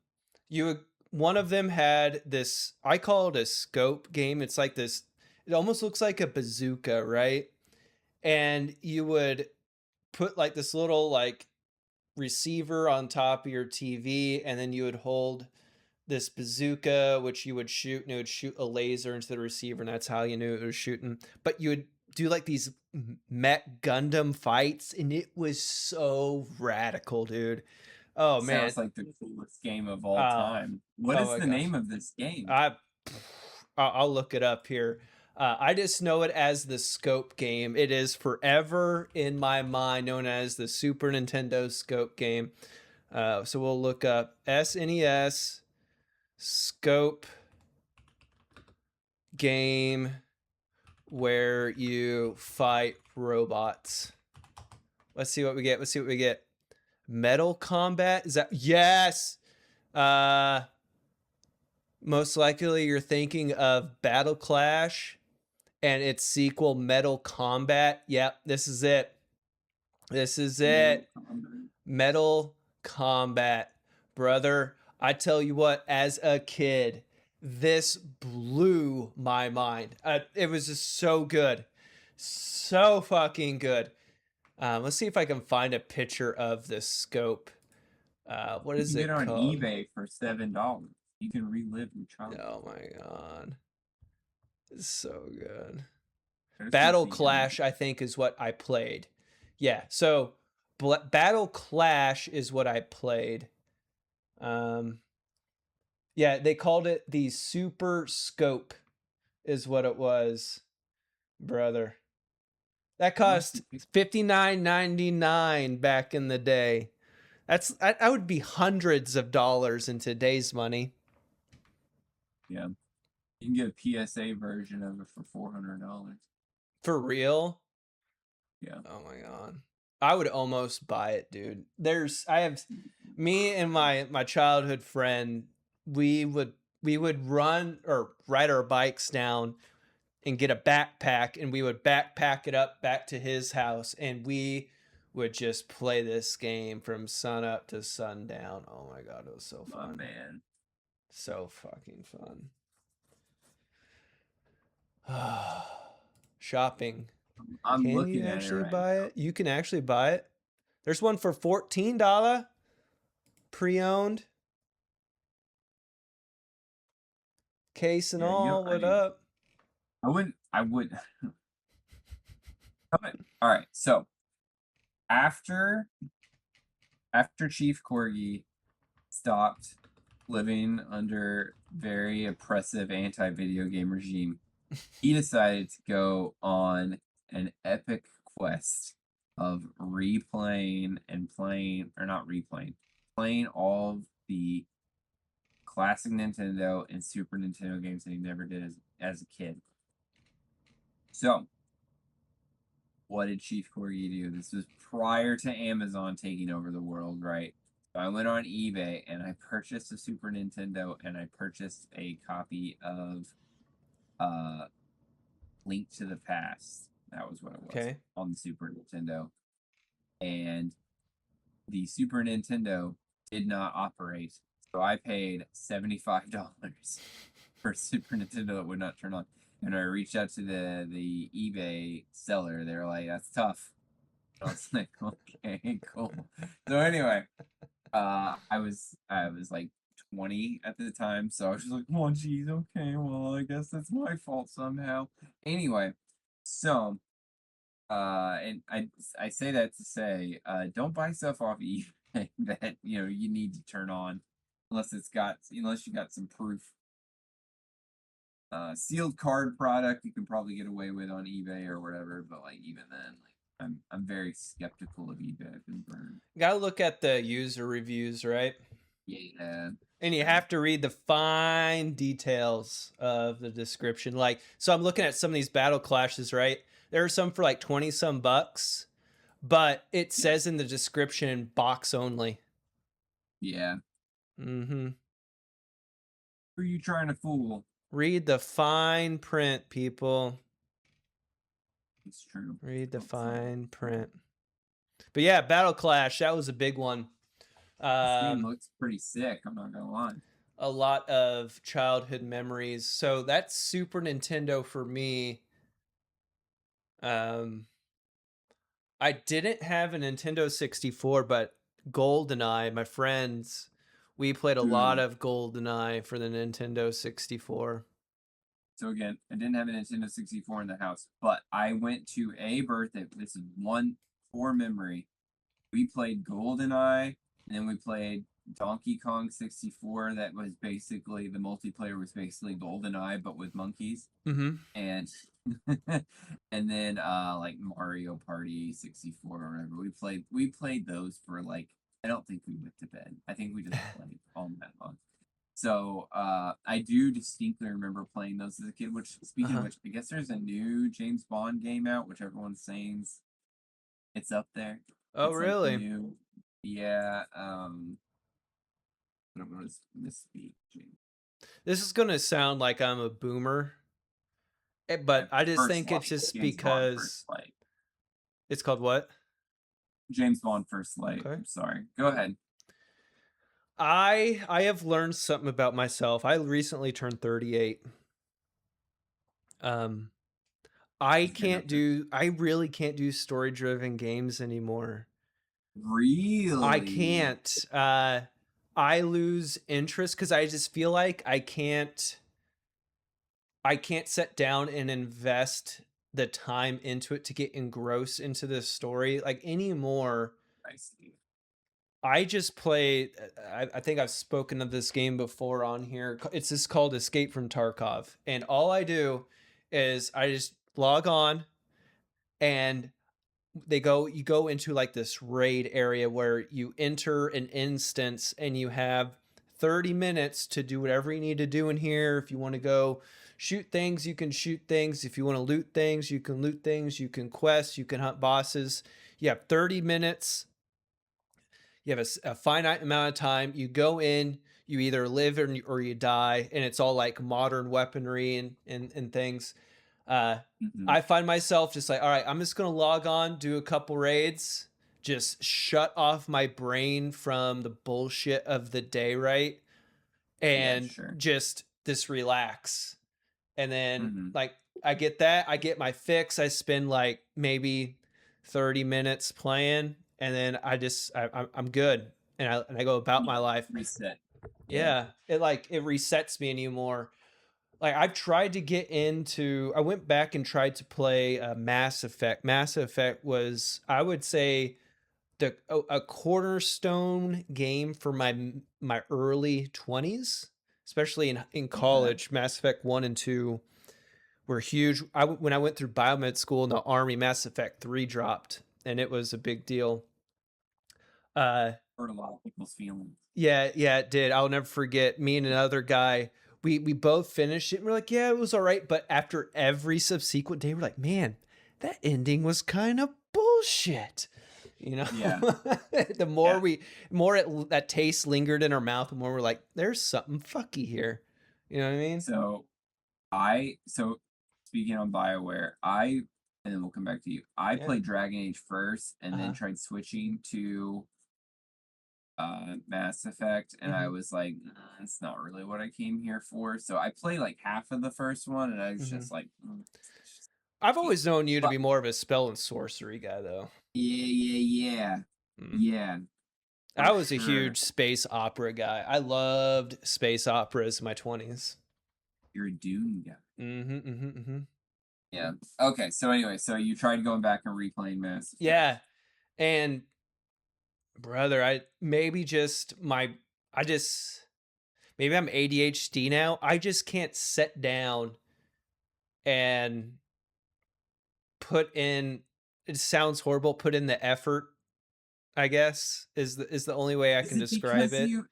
[SPEAKER 1] you would, one of them had this. I call it a scope game. It's like this. It almost looks like a bazooka, right? And you would put like this little like receiver on top of your TV, and then you would hold this bazooka, which you would shoot, and it would shoot a laser into the receiver, and that's how you knew it was shooting. But you would do like these Mech Gundam fights, and it was so radical, dude. Oh man.
[SPEAKER 2] Sounds like the coolest game of all
[SPEAKER 1] Oh,
[SPEAKER 2] time. What
[SPEAKER 1] oh
[SPEAKER 2] is
[SPEAKER 1] my
[SPEAKER 2] the
[SPEAKER 1] gosh.
[SPEAKER 2] name of this game?
[SPEAKER 1] I I'll look it up here. I just know it as the Scope game. It is forever in my mind known as the Super Nintendo Scope game. So we'll look up SNES Scope game where you fight robots. Let's see what we get. Let's see what we get. Metal Combat? Is that yes? Uh Most likely you're thinking of Battle Clash and its sequel Metal Combat. Yep, this is it. This is
[SPEAKER 2] Mortal
[SPEAKER 1] it.
[SPEAKER 2] Kombat.
[SPEAKER 1] Metal Combat. Brother, I tell you what, as a kid, this blew my mind. It was just so good. So fucking good. Let's see if I can find a picture of the scope. What
[SPEAKER 2] You
[SPEAKER 1] is
[SPEAKER 2] can get it
[SPEAKER 1] it
[SPEAKER 2] on
[SPEAKER 1] called?
[SPEAKER 2] eBay for $7. You can relive your childhood.
[SPEAKER 1] Oh my god. It's so good.
[SPEAKER 2] There's some
[SPEAKER 1] Battle
[SPEAKER 2] sweet images.
[SPEAKER 1] Clash, I think, is what I played. Yeah, so Battle Clash is what I played. Um, yeah, they called it the Super Scope, is what it was, brother. That
[SPEAKER 2] There's
[SPEAKER 1] cost
[SPEAKER 2] some pic-
[SPEAKER 1] $59.99 back in the day. That would be hundreds of dollars in today's money.
[SPEAKER 2] Yeah. You can get a PSA version of it for $400.
[SPEAKER 1] For real?
[SPEAKER 2] Yeah.
[SPEAKER 1] Oh my god. I would almost buy it, dude. I have me and my childhood friend, we would run or ride our bikes down and get a backpack, and we would backpack it up back to his house, and we would just play this game from sun up to sundown. Oh my god, it was so
[SPEAKER 2] My
[SPEAKER 1] fun.
[SPEAKER 2] man.
[SPEAKER 1] So fucking fun. Shopping.
[SPEAKER 2] I'm
[SPEAKER 1] Can you
[SPEAKER 2] looking at it
[SPEAKER 1] actually
[SPEAKER 2] right
[SPEAKER 1] buy
[SPEAKER 2] now.
[SPEAKER 1] it? You can actually buy it. There's one for $14 pre-owned case and
[SPEAKER 2] Yeah,
[SPEAKER 1] all.
[SPEAKER 2] I
[SPEAKER 1] What
[SPEAKER 2] mean,
[SPEAKER 1] up?
[SPEAKER 2] I would. All right. So after Chief Corgi stopped living under very oppressive anti-video game regime, he decided to go on an epic quest of replaying and playing, or not replaying, playing all of the classic Nintendo and Super Nintendo games that he never did as a kid. So, what did Chief Corgi do? This was prior to Amazon taking over the world, right? So I went on eBay and I purchased a Super Nintendo and I purchased a copy of uh Link to the Past. That was what it was
[SPEAKER 1] Okay.
[SPEAKER 2] on the Super Nintendo. And the Super Nintendo did not operate. So I paid $75 for a Super Nintendo that would not turn on. And I reached out to the eBay seller. They were like, "That's tough." I was like, "Okay, cool." So anyway, I was like 20 at the time, so I was just like, "Oh, geez, okay, well, I guess that's my fault somehow." Anyway, so and I say that to say, don't buy stuff off eBay that you need to turn on unless you got some proof. Sealed card product you can probably get away with on eBay or whatever, but like even then, like I'm very skeptical of eBay. I've been burned.
[SPEAKER 1] Gotta look at the user reviews, right?
[SPEAKER 2] Yeah,
[SPEAKER 1] And you
[SPEAKER 2] sure.
[SPEAKER 1] have to read the fine details of the description. Like, so I'm looking at some of these battle clashes, right? There are some for like 20 some bucks, but it
[SPEAKER 2] Yeah,
[SPEAKER 1] says in the description box only.
[SPEAKER 2] yeah.
[SPEAKER 1] Mm-hmm.
[SPEAKER 2] Who are you trying to fool?
[SPEAKER 1] Read the fine print, people.
[SPEAKER 2] It's true.
[SPEAKER 1] Read the
[SPEAKER 2] Don't fool.
[SPEAKER 1] fine print. But yeah, Battle Clash, that was a big one.
[SPEAKER 2] This game looks pretty sick. I'm not gonna lie.
[SPEAKER 1] A lot of childhood memories. So that's Super Nintendo for me. Um, I didn't have a Nintendo 64, but GoldenEye, my friends, we played a lot
[SPEAKER 2] Ooh.
[SPEAKER 1] of GoldenEye for the Nintendo 64.
[SPEAKER 2] So again, I didn't have a Nintendo 64 in the house, but I went to a birthday. This is one core memory. We played GoldenEye, and then we played Donkey Kong 64. That was basically the multiplayer was basically GoldenEye, but with monkeys.
[SPEAKER 1] Mm-hmm.
[SPEAKER 2] And and then like Mario Party 64 or whatever. We played those for like I don't think we went to bed. I think we just played all night long. So I do distinctly remember playing those as a kid, which speaking of which, I guess there's a new James Bond game out, which everyone's saying it's up there.
[SPEAKER 1] Oh,
[SPEAKER 2] It's like the
[SPEAKER 1] really?
[SPEAKER 2] new yeah, I don't want to misspeak.
[SPEAKER 1] This is going to sound like I'm a boomer, but I just
[SPEAKER 2] First
[SPEAKER 1] think it's
[SPEAKER 2] Light.
[SPEAKER 1] just
[SPEAKER 2] James Bond
[SPEAKER 1] because
[SPEAKER 2] First Light.
[SPEAKER 1] it's called what?
[SPEAKER 2] James Bond First Light.
[SPEAKER 1] Okay.
[SPEAKER 2] I'm sorry. Go ahead.
[SPEAKER 1] I have learned something about myself. I recently turned 38. Um, I really can't do story driven games anymore.
[SPEAKER 2] Really?
[SPEAKER 1] I can't. I lose interest because I just feel like I can't sit down and invest the time into it to get engrossed into this story like anymore.
[SPEAKER 2] I see.
[SPEAKER 1] I just play. I think I've spoken of this game before on here. It's just called Escape from Tarkov, and all I do is I just log on, and you go into like this raid area where you enter an instance, and you have 30 minutes to do whatever you need to do in here. If you want to go shoot things, you can shoot things. If you want to loot things, you can loot things. You can quest. You can hunt bosses. You have 30 minutes. You have a finite amount of time. You go in, you either live or you die, and it's all like modern weaponry and things. I find myself just like, all right, I'm just gonna log on, do a couple raids, just shut off my brain from the bullshit of the day, right? And
[SPEAKER 2] sure.
[SPEAKER 1] just relax. And then
[SPEAKER 2] Mm-hmm.
[SPEAKER 1] like I get that, I get my fix. I spend like maybe 30 minutes playing, and then I'm good, and I go about my life.
[SPEAKER 2] Reset.
[SPEAKER 1] Yeah, it resets me anymore. Like I've tried to get into. I went back and tried to play Mass Effect. Mass Effect was, I would say, a cornerstone game for my early 20s, especially in college. Mass Effect 1 and 2 were huge. When I went through biomed school in the Army, Mass Effect 3 dropped, and it was a big deal.
[SPEAKER 2] Hurt a lot of people's feelings.
[SPEAKER 1] Yeah, it did. I'll never forget me and another guy. We both finished it, and we're like, yeah, it was all right. But after every subsequent day, we're like, man, that ending was kind of bullshit. You know,
[SPEAKER 2] Yeah.
[SPEAKER 1] the more that taste lingered in our mouth, the more we're like, there's something fucky here. You know what I mean?
[SPEAKER 2] So speaking on BioWare, and then we'll come back to you. I
[SPEAKER 1] Yeah.
[SPEAKER 2] played Dragon Age first, and then
[SPEAKER 1] Uh-huh.
[SPEAKER 2] tried switching to Mass Effect, and I
[SPEAKER 1] Mhm.
[SPEAKER 2] was like, it's not really what I came here for. So I played like half of the first one, and I was
[SPEAKER 1] Mhm.
[SPEAKER 2] just like, it's just
[SPEAKER 1] I've
[SPEAKER 2] cheap."
[SPEAKER 1] always known you to
[SPEAKER 2] But
[SPEAKER 1] be more of a spell and sorcery guy, though.
[SPEAKER 2] yeah,
[SPEAKER 1] Mm.
[SPEAKER 2] yeah, for
[SPEAKER 1] I was a
[SPEAKER 2] sure.
[SPEAKER 1] huge space opera guy. I loved space operas in my 20s.
[SPEAKER 2] You're a Dune guy.
[SPEAKER 1] Mhm, mhm, mhm.
[SPEAKER 2] Yeah. Okay. So anyway, so you tried going back and replaying Mass Effect.
[SPEAKER 1] Yeah, and brother, I just maybe I'm ADHD now. I just can't sit down and put in it sounds horrible, put in the effort, I guess, is the only way I
[SPEAKER 2] Is
[SPEAKER 1] can
[SPEAKER 2] it
[SPEAKER 1] describe
[SPEAKER 2] because
[SPEAKER 1] it.
[SPEAKER 2] you?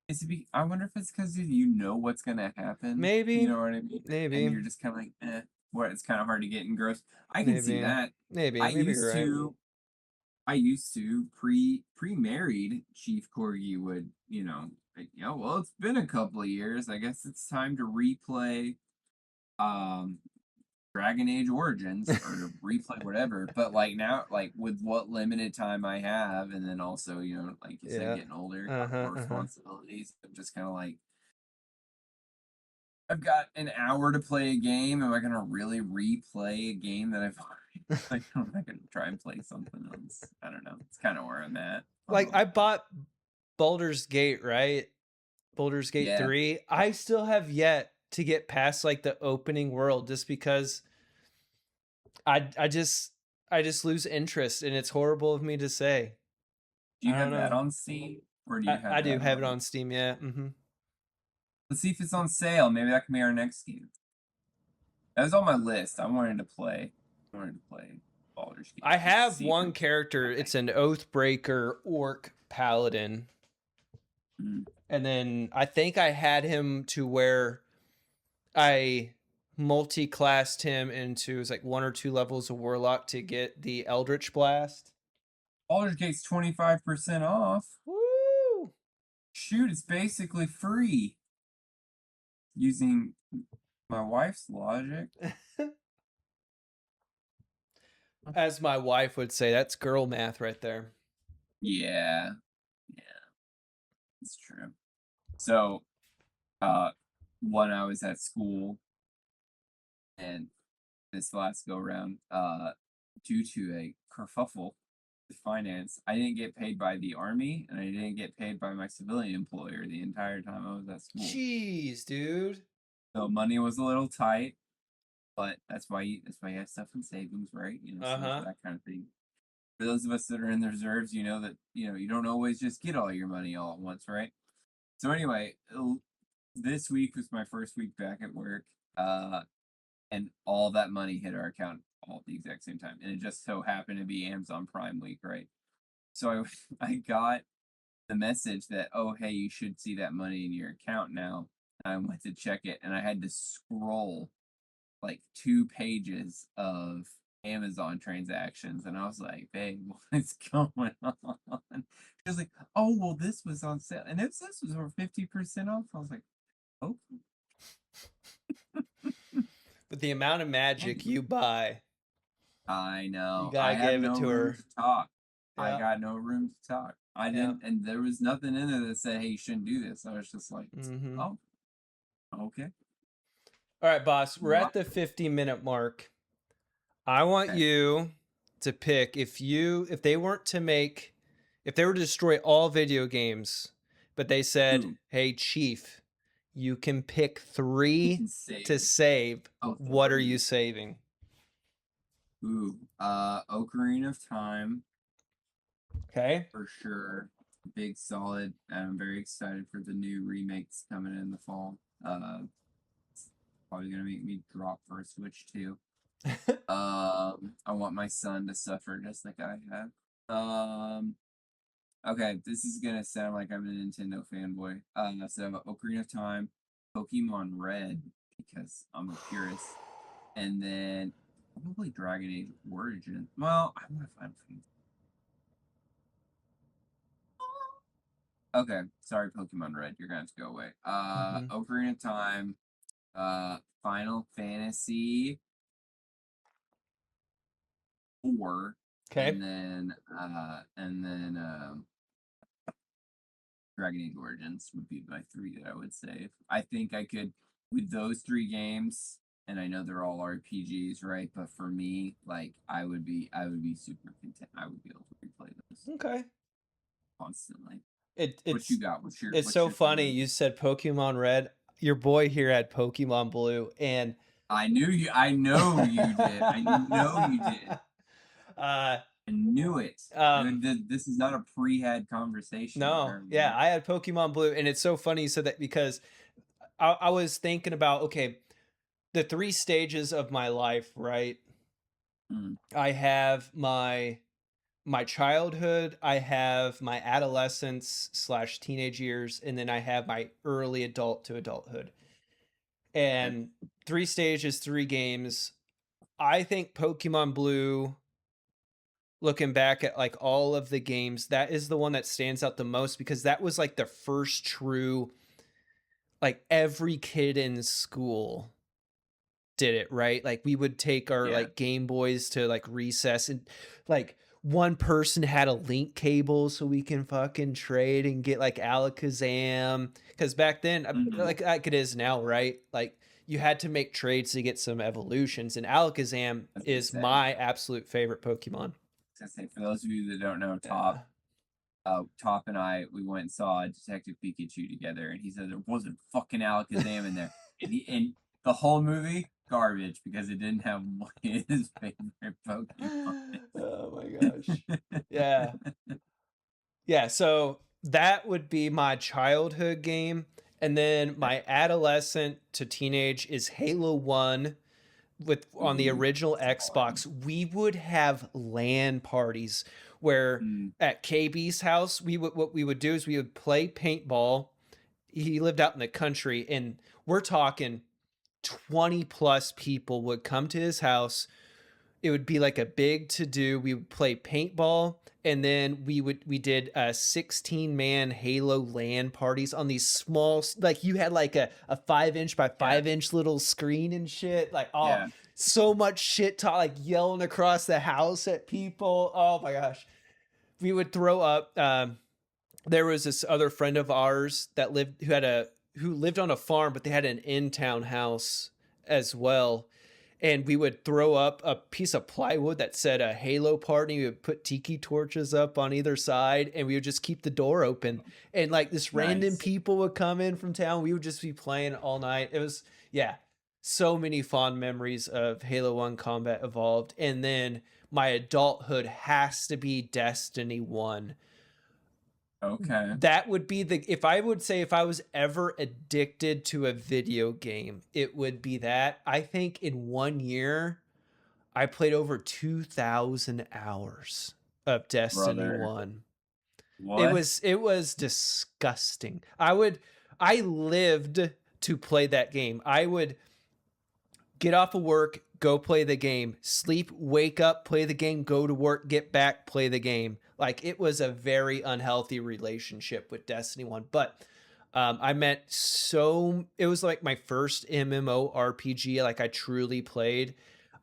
[SPEAKER 2] Is it? I wonder if it's because you know what's gonna happen. You
[SPEAKER 1] Maybe,
[SPEAKER 2] know what I mean? And
[SPEAKER 1] maybe,
[SPEAKER 2] you're just kind of like, What? It's kind of hard to get engrossed. I can see
[SPEAKER 1] maybe,
[SPEAKER 2] that. I
[SPEAKER 1] maybe
[SPEAKER 2] used
[SPEAKER 1] you're right.
[SPEAKER 2] to. I used to pre-married Chief Corgi would like, well, it's been a couple of years. I guess it's time to replay um Dragon Age Origins or to replay whatever. But like now, like with what limited time I have, and then also, like you said,
[SPEAKER 1] Yeah.
[SPEAKER 2] getting older, got
[SPEAKER 1] Uh-huh,
[SPEAKER 2] more
[SPEAKER 1] uh-huh.
[SPEAKER 2] responsibilities. I'm just kind of like, I've got an hour to play a game. Am I gonna really replay a game that I've already like I'm not gonna try and play something else. I don't know. It's kind of where I'm at.
[SPEAKER 1] Like I bought Baldur's Gate, right? Baldur's Gate
[SPEAKER 2] Yeah.
[SPEAKER 1] 3. I still have yet to get past like the opening world just because I just lose interest and it's horrible of me to say.
[SPEAKER 2] Do
[SPEAKER 1] I
[SPEAKER 2] you
[SPEAKER 1] don't
[SPEAKER 2] have that
[SPEAKER 1] know.
[SPEAKER 2] on Steam, or do you
[SPEAKER 1] I
[SPEAKER 2] have
[SPEAKER 1] do
[SPEAKER 2] that
[SPEAKER 1] have it
[SPEAKER 2] on?
[SPEAKER 1] on Steam, yeah.
[SPEAKER 2] Let's see if it's on sale. Maybe that can be our next game. That was on my list. I wanted to play. I wanted to play Baldur's Gate.
[SPEAKER 1] I
[SPEAKER 2] Just to
[SPEAKER 1] have
[SPEAKER 2] see if
[SPEAKER 1] one
[SPEAKER 2] it.
[SPEAKER 1] character. It's an Oathbreaker orc paladin.
[SPEAKER 2] Mm.
[SPEAKER 1] And then I think I had him to where I multi-classed him into it was like 1 or 2 levels of warlock to get the Eldritch Blast.
[SPEAKER 2] Baldur's Gate's 25% off.
[SPEAKER 1] Woo!
[SPEAKER 2] Shoot, it's basically free using my wife's logic.
[SPEAKER 1] As my wife would say, that's girl math right there.
[SPEAKER 2] Yeah, yeah, it's true. So, uh, when I was at school and this last go around, due to a kerfuffle with finance, I didn't get paid by the army and I didn't get paid by my civilian employer the entire time I was at school.
[SPEAKER 1] Jeez, dude.
[SPEAKER 2] So money was a little tight, but that's why you have stuff in savings, right? So there's
[SPEAKER 1] Uh-huh.
[SPEAKER 2] that kind of thing. For those of us that are in the reserves, you know that you don't always just get all your money all at once, right? So anyway, this week was my first week back at work, and all that money hit our account all at the exact same time, and it just so happened to be Amazon Prime week, right? So I got the message that, oh hey, you should see that money in your account now. I went to check it, and I had to scroll like 2 pages of Amazon transactions, and I was like, "Babe, what is going on?" She was like, "Oh, well, this was on sale, and this was over 50% off." I was like, "Oh,
[SPEAKER 1] But the amount of magic you buy,
[SPEAKER 2] I
[SPEAKER 1] you
[SPEAKER 2] know. I
[SPEAKER 1] gotta
[SPEAKER 2] have
[SPEAKER 1] give it
[SPEAKER 2] no
[SPEAKER 1] to
[SPEAKER 2] room
[SPEAKER 1] her.
[SPEAKER 2] to talk. I
[SPEAKER 1] Yeah.
[SPEAKER 2] got no room to talk. I
[SPEAKER 1] Yeah.
[SPEAKER 2] didn't, and there was nothing in there that said, "Hey, you shouldn't do this." I was just like,
[SPEAKER 1] Mm-hmm.
[SPEAKER 2] "Oh, okay."
[SPEAKER 1] All right, boss. We're
[SPEAKER 2] What?
[SPEAKER 1] at the 50-minute mark. I want
[SPEAKER 2] Okay.
[SPEAKER 1] you to pick if they were to destroy all video games, but they said,
[SPEAKER 2] Ooh,
[SPEAKER 1] "Hey, Chief, you can pick
[SPEAKER 2] you
[SPEAKER 1] 3
[SPEAKER 2] can
[SPEAKER 1] to
[SPEAKER 2] save.
[SPEAKER 1] save.
[SPEAKER 2] Oh,
[SPEAKER 1] What are you
[SPEAKER 2] 3.
[SPEAKER 1] saving?"
[SPEAKER 2] Ooh, Ocarina of Time.
[SPEAKER 1] Okay?
[SPEAKER 2] For sure. Big solid. I'm very excited for the new remakes coming in the fall. It's probably gonna make me drop for a Switch too. I want my son to suffer just like I have. Okay, this is gonna sound like I'm a Nintendo fanboy. So Ocarina of Time, Pokemon Red, because I'm a purist, and then probably Dragon Age Origin. Well, I want to Final Fantasy. Okay, sorry, Pokemon Red. You're gonna have to go away.
[SPEAKER 1] Mhm.
[SPEAKER 2] Ocarina of Time, Final Fantasy. 4,
[SPEAKER 1] Okay.
[SPEAKER 2] and then Dragon Age Origins would be my 3 that I would save. I think I could with those 3 games, and I know they're all RPGs, right? But for me, like I would be super content. I would be able to replay those
[SPEAKER 1] Okay.
[SPEAKER 2] constantly.
[SPEAKER 1] It
[SPEAKER 2] What you
[SPEAKER 1] it's
[SPEAKER 2] got?
[SPEAKER 1] it's
[SPEAKER 2] What's
[SPEAKER 1] so
[SPEAKER 2] your
[SPEAKER 1] funny.
[SPEAKER 2] 3?
[SPEAKER 1] You said Pokemon Red. Your boy here had Pokemon Blue, and
[SPEAKER 2] I knew you. I know you did. I know you did.
[SPEAKER 1] uh,
[SPEAKER 2] I knew it.
[SPEAKER 1] um,
[SPEAKER 2] This is not a pre-had conversation,
[SPEAKER 1] no, yeah,
[SPEAKER 2] apparently.
[SPEAKER 1] I had Pokemon Blue, and it's so funny you said that because I was thinking about okay, the 3 stages of my life, right?
[SPEAKER 2] Mm,
[SPEAKER 1] I have my childhood, I have my adolescence slash teenage years, and then I have my early adult to adulthood.
[SPEAKER 2] okay.
[SPEAKER 1] And 3 stages, 3 games. I think Pokemon Blue, looking back at like all of the games, that is the one that stands out the most because that was like the first true, like every kid in school did it, right? Like we would take our
[SPEAKER 2] Yeah.
[SPEAKER 1] like Game Boys to like recess and like one person had a link cable so we can fucking trade and get like Alakazam. Cause back then,
[SPEAKER 2] Hmm.
[SPEAKER 1] like it is now, right? Like you had to make trades to get some evolutions, and Alakazam
[SPEAKER 2] I was gonna
[SPEAKER 1] is
[SPEAKER 2] say.
[SPEAKER 1] my absolute favorite Pokemon.
[SPEAKER 2] For those of you that don't know,
[SPEAKER 1] Yeah.
[SPEAKER 2] Top and I, we went and saw Detective Pikachu together, and he said there wasn't fucking Alakazam in there, and the whole movie garbage because it didn't have his favorite Pokemon.
[SPEAKER 1] Oh my gosh. Yeah. Yeah, so that would be my childhood game. And then
[SPEAKER 2] Yeah.
[SPEAKER 1] my adolescent to teenage is Halo 1 with on the
[SPEAKER 2] Ooh,
[SPEAKER 1] original
[SPEAKER 2] solid.
[SPEAKER 1] Xbox. We would have LAN parties where
[SPEAKER 2] Mm,
[SPEAKER 1] at KB's house, we would what we would do is we would play paintball. He lived out in the country, and we're talking 20 plus people would come to his house. It would be like a big to do. We would play paintball, and then we did 16-man Halo LAN parties on these small, like you had like a 5 inch by
[SPEAKER 2] yeah,
[SPEAKER 1] 5 inch little screen and shit. Like, oh,
[SPEAKER 2] yeah.
[SPEAKER 1] so much shit talk, like yelling across the house at people. Oh my gosh. We would throw up. There was this other friend of ours that lived who lived on a farm, but they had an in-town house as well. And we would throw up a piece of plywood that said a Halo party. We would put tiki torches up on either side, and we would just keep the door open. And like this random
[SPEAKER 2] Nice.
[SPEAKER 1] people would come in from town. We would just be playing all night. It was, yeah, so many fond memories of Halo 1 Combat Evolved. And then my adulthood has to be Destiny 1.
[SPEAKER 2] Okay.
[SPEAKER 1] That would be the if I would say if I was ever addicted to a video game, it would be that. I think in 1 year I played over 2,000 hours of Destiny
[SPEAKER 2] Brother.
[SPEAKER 1] 1.
[SPEAKER 2] What?
[SPEAKER 1] It was disgusting. I lived to play that game. I would get off of work, go play the game, sleep, wake up, play the game, go to work, get back, play the game. Like it was a very unhealthy relationship with Destiny 1. But I met it was like my first MMO RPG, like I truly played.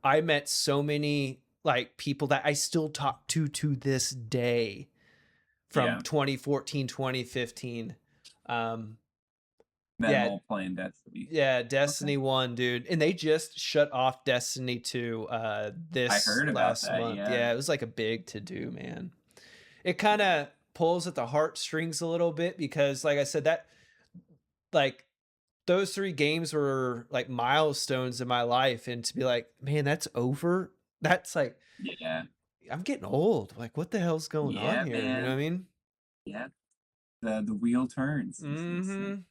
[SPEAKER 1] I met so many like people that I still talk to this day from
[SPEAKER 2] Yeah.
[SPEAKER 1] 2014, 2015. Um,
[SPEAKER 2] Met them
[SPEAKER 1] yeah,
[SPEAKER 2] all playing Destiny.
[SPEAKER 1] yeah,
[SPEAKER 2] Okay.
[SPEAKER 1] Destiny 1, dude. And they just shut off Destiny 2
[SPEAKER 2] I
[SPEAKER 1] this
[SPEAKER 2] heard about
[SPEAKER 1] last
[SPEAKER 2] that.
[SPEAKER 1] month.
[SPEAKER 2] Yeah.
[SPEAKER 1] Yeah, it was like a big to do, man. It kind
[SPEAKER 2] Yeah.
[SPEAKER 1] of pulls at the heartstrings a little bit because like I said that like those 3 games were like milestones in my life, and to be like, man, that's over. That's like
[SPEAKER 2] Yeah.
[SPEAKER 1] I'm getting old. Like what the hell's going on
[SPEAKER 2] Yeah,
[SPEAKER 1] here? You know what I
[SPEAKER 2] man.
[SPEAKER 1] mean?
[SPEAKER 2] Yeah. The wheel turns, as they say.
[SPEAKER 1] Mhm.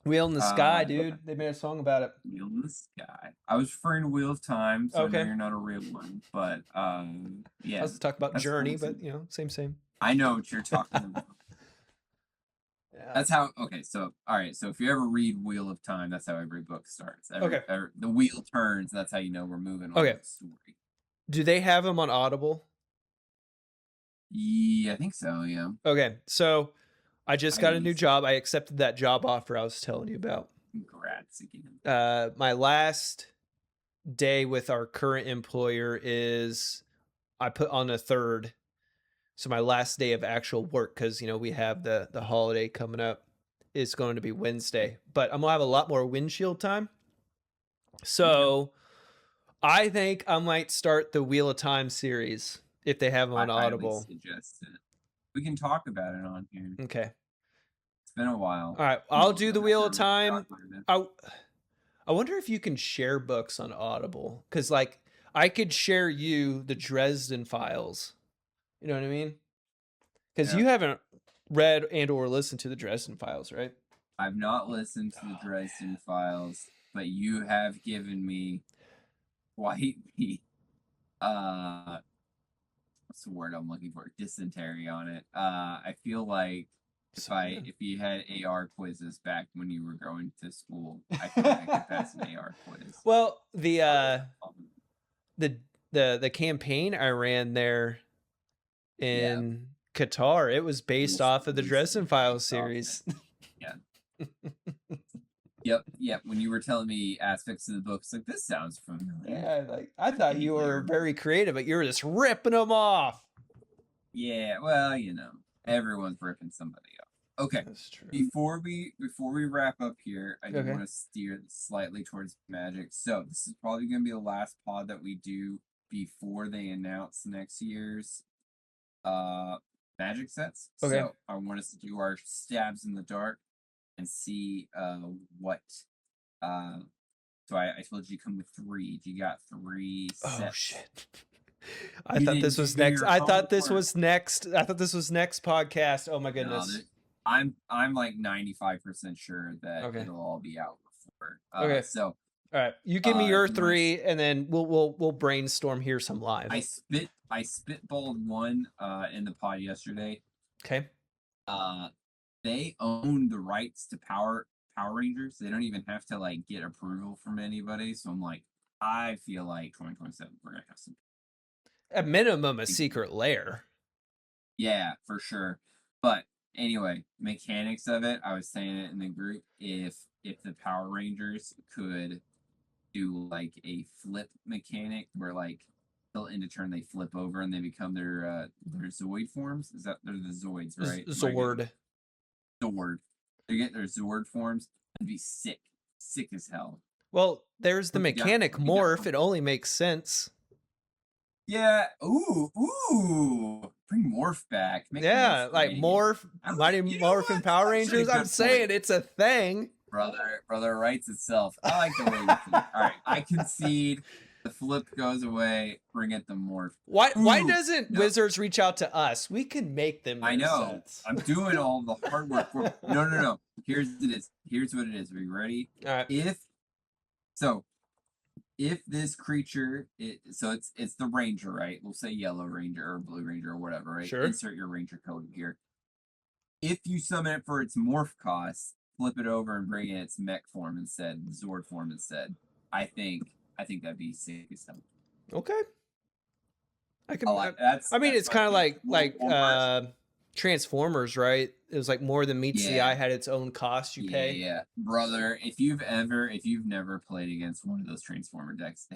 [SPEAKER 1] Wheel in the sky,
[SPEAKER 2] Yeah.
[SPEAKER 1] dude. They made a song about it.
[SPEAKER 2] Wheel in the sky. I was referring to Wheel of Time, so I know
[SPEAKER 1] Okay.
[SPEAKER 2] you're not a real one, but
[SPEAKER 1] I
[SPEAKER 2] yeah,
[SPEAKER 1] was talking about
[SPEAKER 2] that's cool
[SPEAKER 1] Journey,
[SPEAKER 2] too.
[SPEAKER 1] but you know, same.
[SPEAKER 2] I know what you're talking about.
[SPEAKER 1] Yeah.
[SPEAKER 2] That's how. Okay, so all right, so if you ever read Wheel of Time, that's how every book starts.
[SPEAKER 1] Okay.
[SPEAKER 2] The wheel turns. That's how you know we're moving on
[SPEAKER 1] Okay.
[SPEAKER 2] with the story.
[SPEAKER 1] Do they have them on Audible?
[SPEAKER 2] Yeah, I think so. Yeah,
[SPEAKER 1] Okay. So I just
[SPEAKER 2] I
[SPEAKER 1] got a new
[SPEAKER 2] use
[SPEAKER 1] job. I accepted that job offer I was telling you about.
[SPEAKER 2] congrats again.
[SPEAKER 1] My last day with our current employer is I put on the 3rd. So my last day of actual work, because we have the holiday coming up, is going to be Wednesday. But I'm gonna have a lot more windshield time.
[SPEAKER 2] Okay.
[SPEAKER 1] So I think I might start the Wheel of Time series if they have them
[SPEAKER 2] I
[SPEAKER 1] on
[SPEAKER 2] highly
[SPEAKER 1] Audible.
[SPEAKER 2] suggest it. We can talk about it on here.
[SPEAKER 1] Okay.
[SPEAKER 2] It's been a while.
[SPEAKER 1] All right.
[SPEAKER 2] I'm
[SPEAKER 1] I'll do the
[SPEAKER 2] not
[SPEAKER 1] Wheel
[SPEAKER 2] sure
[SPEAKER 1] of
[SPEAKER 2] what we're
[SPEAKER 1] Time.
[SPEAKER 2] talking about.
[SPEAKER 1] I wonder if you can share books on Audible, because like I could share you the Dresden Files. You know what I mean? Because
[SPEAKER 2] Yeah.
[SPEAKER 1] you haven't read and or listened to the Dresden Files, right?
[SPEAKER 2] I've not listened to the Dresden Files, but you have given me quite the what's the word I'm looking for? Dysentery on it. I feel like if you had AR quizzes back when you were going to school, I feel like I could pass an AR quiz.
[SPEAKER 1] Well, the campaign I ran there in Qatar, it was based off of the Dresden Files series.
[SPEAKER 2] Yeah. Yep. When you were telling me aspects of the books, like this sounds familiar.
[SPEAKER 1] Yeah, like I thought you were very creative, but you were just ripping them off.
[SPEAKER 2] Yeah, well, everyone's ripping somebody off. Okay.
[SPEAKER 1] That's true.
[SPEAKER 2] Before we wrap up here, I do want to steer slightly towards Magic. So this is probably going to be the last pod that we do before they announce next year's Magic sets.
[SPEAKER 1] Okay.
[SPEAKER 2] So I want us to do our stabs in the dark and see what. So I told you come with 3. You got 3 sets.
[SPEAKER 1] Oh shit. I thought this was next. I thought this was next podcast. Oh my goodness.
[SPEAKER 2] I'm like 95% sure that it'll all be out before.
[SPEAKER 1] Okay.
[SPEAKER 2] So
[SPEAKER 1] all right, you give me your 3, and then we'll brainstorm here some live.
[SPEAKER 2] I spitballed one in the pod yesterday.
[SPEAKER 1] Okay.
[SPEAKER 2] They own the rights to Power Rangers. They don't even have to like get approval from anybody. So I'm like, I feel like 2027 we're gonna have some.
[SPEAKER 1] At minimum, a secret lair.
[SPEAKER 2] Yeah, for sure. But anyway, mechanics of it, I was saying it in the group. If the Power Rangers could do like a flip mechanic where like they'll end a turn, they flip over and they become their Zoid forms. Is that they're the Zoids, right?
[SPEAKER 1] Zord.
[SPEAKER 2] They get their Zord forms. It'd be sick as hell.
[SPEAKER 1] Well, there's the mechanic morph. It only makes sense.
[SPEAKER 2] Yeah. Ooh. Bring morph back.
[SPEAKER 1] Make like morph, Mighty Morphin Power Rangers. I'm saying it's a thing.
[SPEAKER 2] Brother writes itself. I like the way you think. All right, I concede. The flip goes away. Bring it the morph.
[SPEAKER 1] Why doesn't Wizards reach out to us? We can make them.
[SPEAKER 2] I know. Sense. I'm doing all the hard work. No. Here's what it is. Are you ready?
[SPEAKER 1] All right.
[SPEAKER 2] If this creature, it's the Ranger, right? We'll say Yellow Ranger or Blue Ranger or whatever, right?
[SPEAKER 1] Sure.
[SPEAKER 2] Insert your Ranger code here. If you summon it for its morph cost, flip it over and bring in its mech form instead, Zord form instead. I think that'd be sick as hell.
[SPEAKER 1] Okay. I can.
[SPEAKER 2] I
[SPEAKER 1] mean, it's kind of like Transformers, right? It was like more than meets the eye had its own cost you pay.
[SPEAKER 2] Yeah, brother. If you've never played against one of those Transformer decks,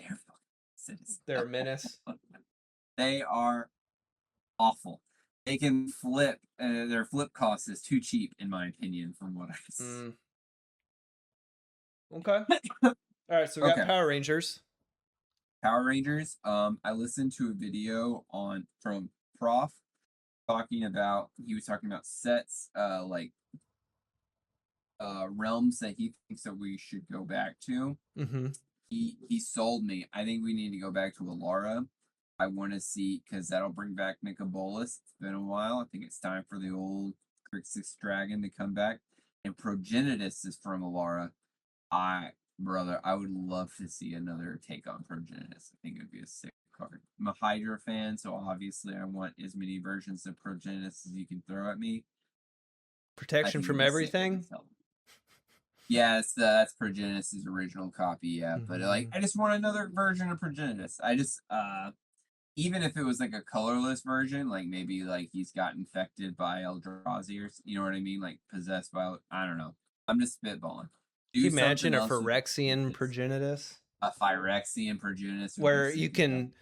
[SPEAKER 1] they're a menace.
[SPEAKER 2] They are awful. They can flip. Their flip cost is too cheap, in my opinion, from what I see.
[SPEAKER 1] Okay. All right, so we got Power Rangers.
[SPEAKER 2] Power Rangers. I listened to a video from Prof. He was talking about sets, like realms that he thinks that we should go back to.
[SPEAKER 1] Mm-hmm.
[SPEAKER 2] He sold me. I think we need to go back to Alara. I want to see, because that'll bring back Nicobolas. It's been a while. I think it's time for the old Grixis Dragon to come back. And Progenitus is from Alara. Brother, I would love to see another take on Progenitus. I think it would be a sick card. I'm a Hydra fan, so obviously I want as many versions of Progenitus as you can throw at me.
[SPEAKER 1] Protection from everything?
[SPEAKER 2] Yeah, that's Progenitus' original copy, yeah. Mm-hmm. But like, I just want another version of Progenitus. I just even if it was like a colorless version, like maybe like he's got infected by Eldrazi, or you know what I mean, like possessed by, I don't know. I'm just spitballing.
[SPEAKER 1] Can you imagine a Phyrexian Progenitus?
[SPEAKER 2] A Phyrexian Progenitus,
[SPEAKER 1] where you can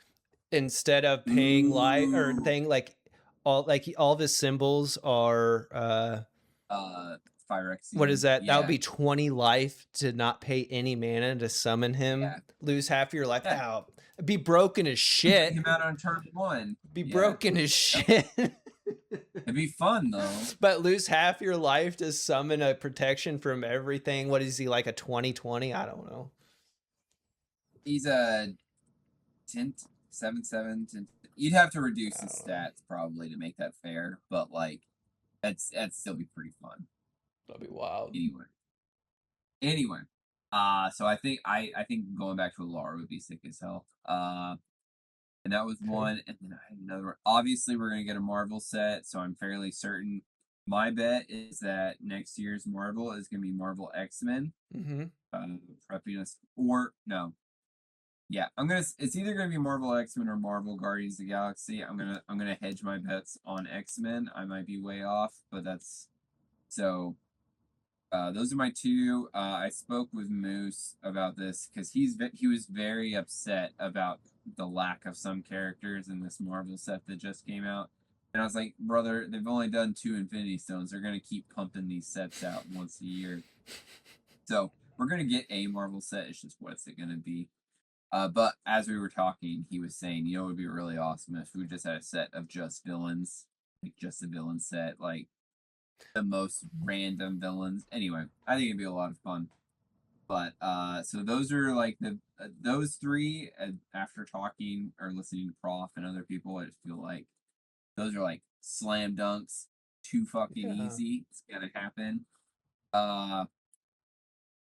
[SPEAKER 1] instead of paying life or
[SPEAKER 2] Ooh.
[SPEAKER 1] thing like all of his symbols are what is
[SPEAKER 2] Phyrexian.
[SPEAKER 1] that? That would
[SPEAKER 2] Yeah.
[SPEAKER 1] be 20 life to not pay any mana to summon him.
[SPEAKER 2] Yeah.
[SPEAKER 1] Lose half your life.
[SPEAKER 2] Yeah.
[SPEAKER 1] Ow. Be broken as
[SPEAKER 2] Bring
[SPEAKER 1] shit.
[SPEAKER 2] him out on turn 1.
[SPEAKER 1] Be
[SPEAKER 2] Yeah.
[SPEAKER 1] broken as
[SPEAKER 2] Yep.
[SPEAKER 1] shit.
[SPEAKER 2] It'd be fun though.
[SPEAKER 1] But lose half your life to summon a protection from everything. What is he like a 2020? I don't know.
[SPEAKER 2] He's a 10 7/7. You'd have to reduce his
[SPEAKER 1] Oh,
[SPEAKER 2] stats probably to make that fair, but like that'd still be pretty fun.
[SPEAKER 1] that'd be wild.
[SPEAKER 2] Anyway. So I think going back to Alara would be sick as hell. And that was
[SPEAKER 1] Okay.
[SPEAKER 2] one, and then I had another one. Obviously, we're gonna get a Marvel set, so I'm fairly certain. My bet is that next year's Marvel is gonna be Marvel X-Men.
[SPEAKER 1] Mm-hmm.
[SPEAKER 2] Prepping us, or no, yeah, It's either gonna be Marvel X-Men or Marvel Guardians of the Galaxy. I'm gonna hedge my bets on X-Men. I might be way off, but that's so. Those are my two. I spoke with Moose about this because he was very upset about the lack of some characters in this Marvel set that just came out. And I was like, brother, they've only done 2 Infinity Stones. They're gonna keep pumping these sets out once a year. So we're gonna get a Marvel set. It's just what's it gonna be? But as we were talking, he was saying, it would be really awesome if we just had a set of just villains, like just a villain set, like the most random villains. Anyway, I think it'd be a lot of fun. But so those are like those three. After talking or listening to Prof and other people, I just feel like those are like slam dunks, too fucking
[SPEAKER 1] Yeah.
[SPEAKER 2] easy. It's gonna happen. Uh,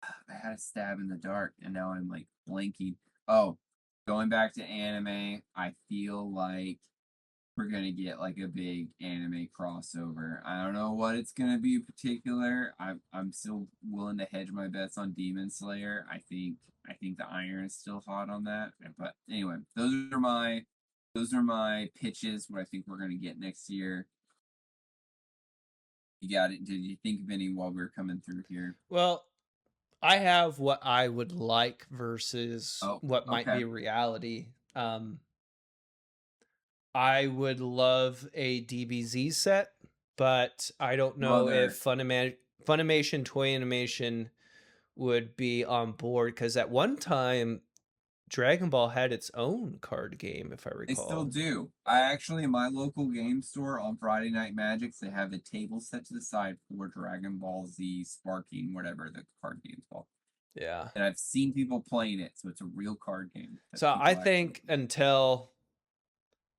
[SPEAKER 2] I had a stab in the dark, and now I'm like blanking. Oh, going back to anime, I feel like we're gonna get like a big anime crossover. I don't know what it's gonna be in particular. I'm still willing to hedge my bets on Demon Slayer. I think the iron is still hot on that. But anyway, those are my pitches. What I think we're gonna get next year. You got it. Did you think of any while we were coming through here?
[SPEAKER 1] Well, I have what I would like versus
[SPEAKER 2] Oh,
[SPEAKER 1] what might
[SPEAKER 2] okay.
[SPEAKER 1] be reality. I would love a DBZ set, but I don't know if
[SPEAKER 2] Brother,
[SPEAKER 1] Funimation Toy Animation would be on board because at one time Dragon Ball had its own card game, if I
[SPEAKER 2] they still
[SPEAKER 1] recall.
[SPEAKER 2] do. I actually, in my local game store on Friday Night Magics, they have a table set to the side for Dragon Ball Z Sparking, whatever the card game's called.
[SPEAKER 1] Yeah.
[SPEAKER 2] And I've seen people playing it, so it's a real card game. That
[SPEAKER 1] So I
[SPEAKER 2] people actually.
[SPEAKER 1] think until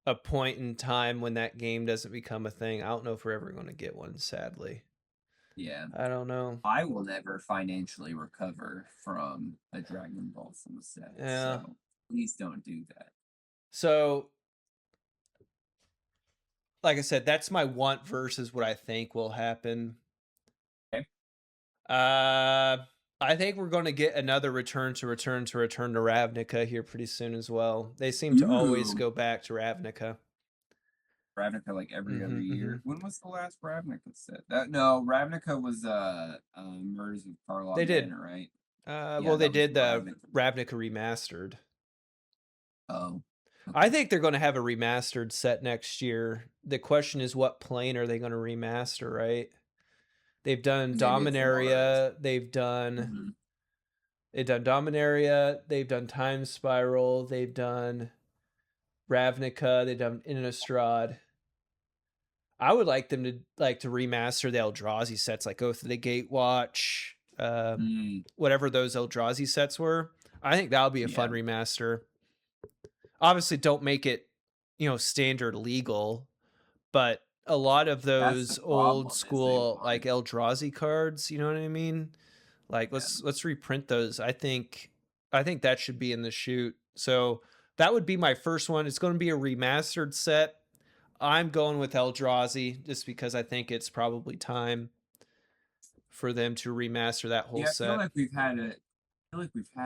[SPEAKER 1] a point in time when that game doesn't become a thing, I don't know if we're ever going to get one, sadly.
[SPEAKER 2] Yeah.
[SPEAKER 1] I don't know.
[SPEAKER 2] I will never financially recover from a Dragon Ball set,
[SPEAKER 1] Yeah.
[SPEAKER 2] so please don't do that.
[SPEAKER 1] So, like I said, that's my want versus what I think will happen.
[SPEAKER 2] Okay.
[SPEAKER 1] I think we're going to get another return to Ravnica here pretty soon as well. They seem to always
[SPEAKER 2] Ooh.
[SPEAKER 1] go back to Ravnica.
[SPEAKER 2] Ravnica like every other
[SPEAKER 1] Mm-hmm.
[SPEAKER 2] year. When was the last Ravnica set? Ravnica was Murders of
[SPEAKER 1] They
[SPEAKER 2] Karlov
[SPEAKER 1] did.
[SPEAKER 2] Manor, right?
[SPEAKER 1] Well,
[SPEAKER 2] Yeah,
[SPEAKER 1] they
[SPEAKER 2] that was
[SPEAKER 1] did the
[SPEAKER 2] Ravnica.
[SPEAKER 1] Ravnica remastered.
[SPEAKER 2] Oh.
[SPEAKER 1] I
[SPEAKER 2] Okay.
[SPEAKER 1] think they're going to have a remastered set next year. The question is, what plane are they going to remaster? Right? They've done
[SPEAKER 2] Maybe it's Alara.
[SPEAKER 1] Dominaria. They've done
[SPEAKER 2] Mm-hmm.
[SPEAKER 1] Dominaria. They've done Time Spiral. They've done Ravnica. They've done Innistrad. I would like them to remaster the Eldrazi sets, like Oath of the Gatewatch, whatever those Eldrazi sets were. I think that would be a fun
[SPEAKER 2] Yeah.
[SPEAKER 1] remaster. Obviously, don't make it, standard legal, but a lot of
[SPEAKER 2] That's the
[SPEAKER 1] those old
[SPEAKER 2] problem is they
[SPEAKER 1] school
[SPEAKER 2] want
[SPEAKER 1] like
[SPEAKER 2] it.
[SPEAKER 1] Eldrazi cards, you know what I mean? Like
[SPEAKER 2] Yeah.
[SPEAKER 1] let's reprint those. I think that should be in the shoot. So that would be my first one. It's going to be a remastered set. I'm going with Eldrazi just because I think it's probably time for them to remaster that whole
[SPEAKER 2] Yeah,
[SPEAKER 1] set.
[SPEAKER 2] I feel like we've had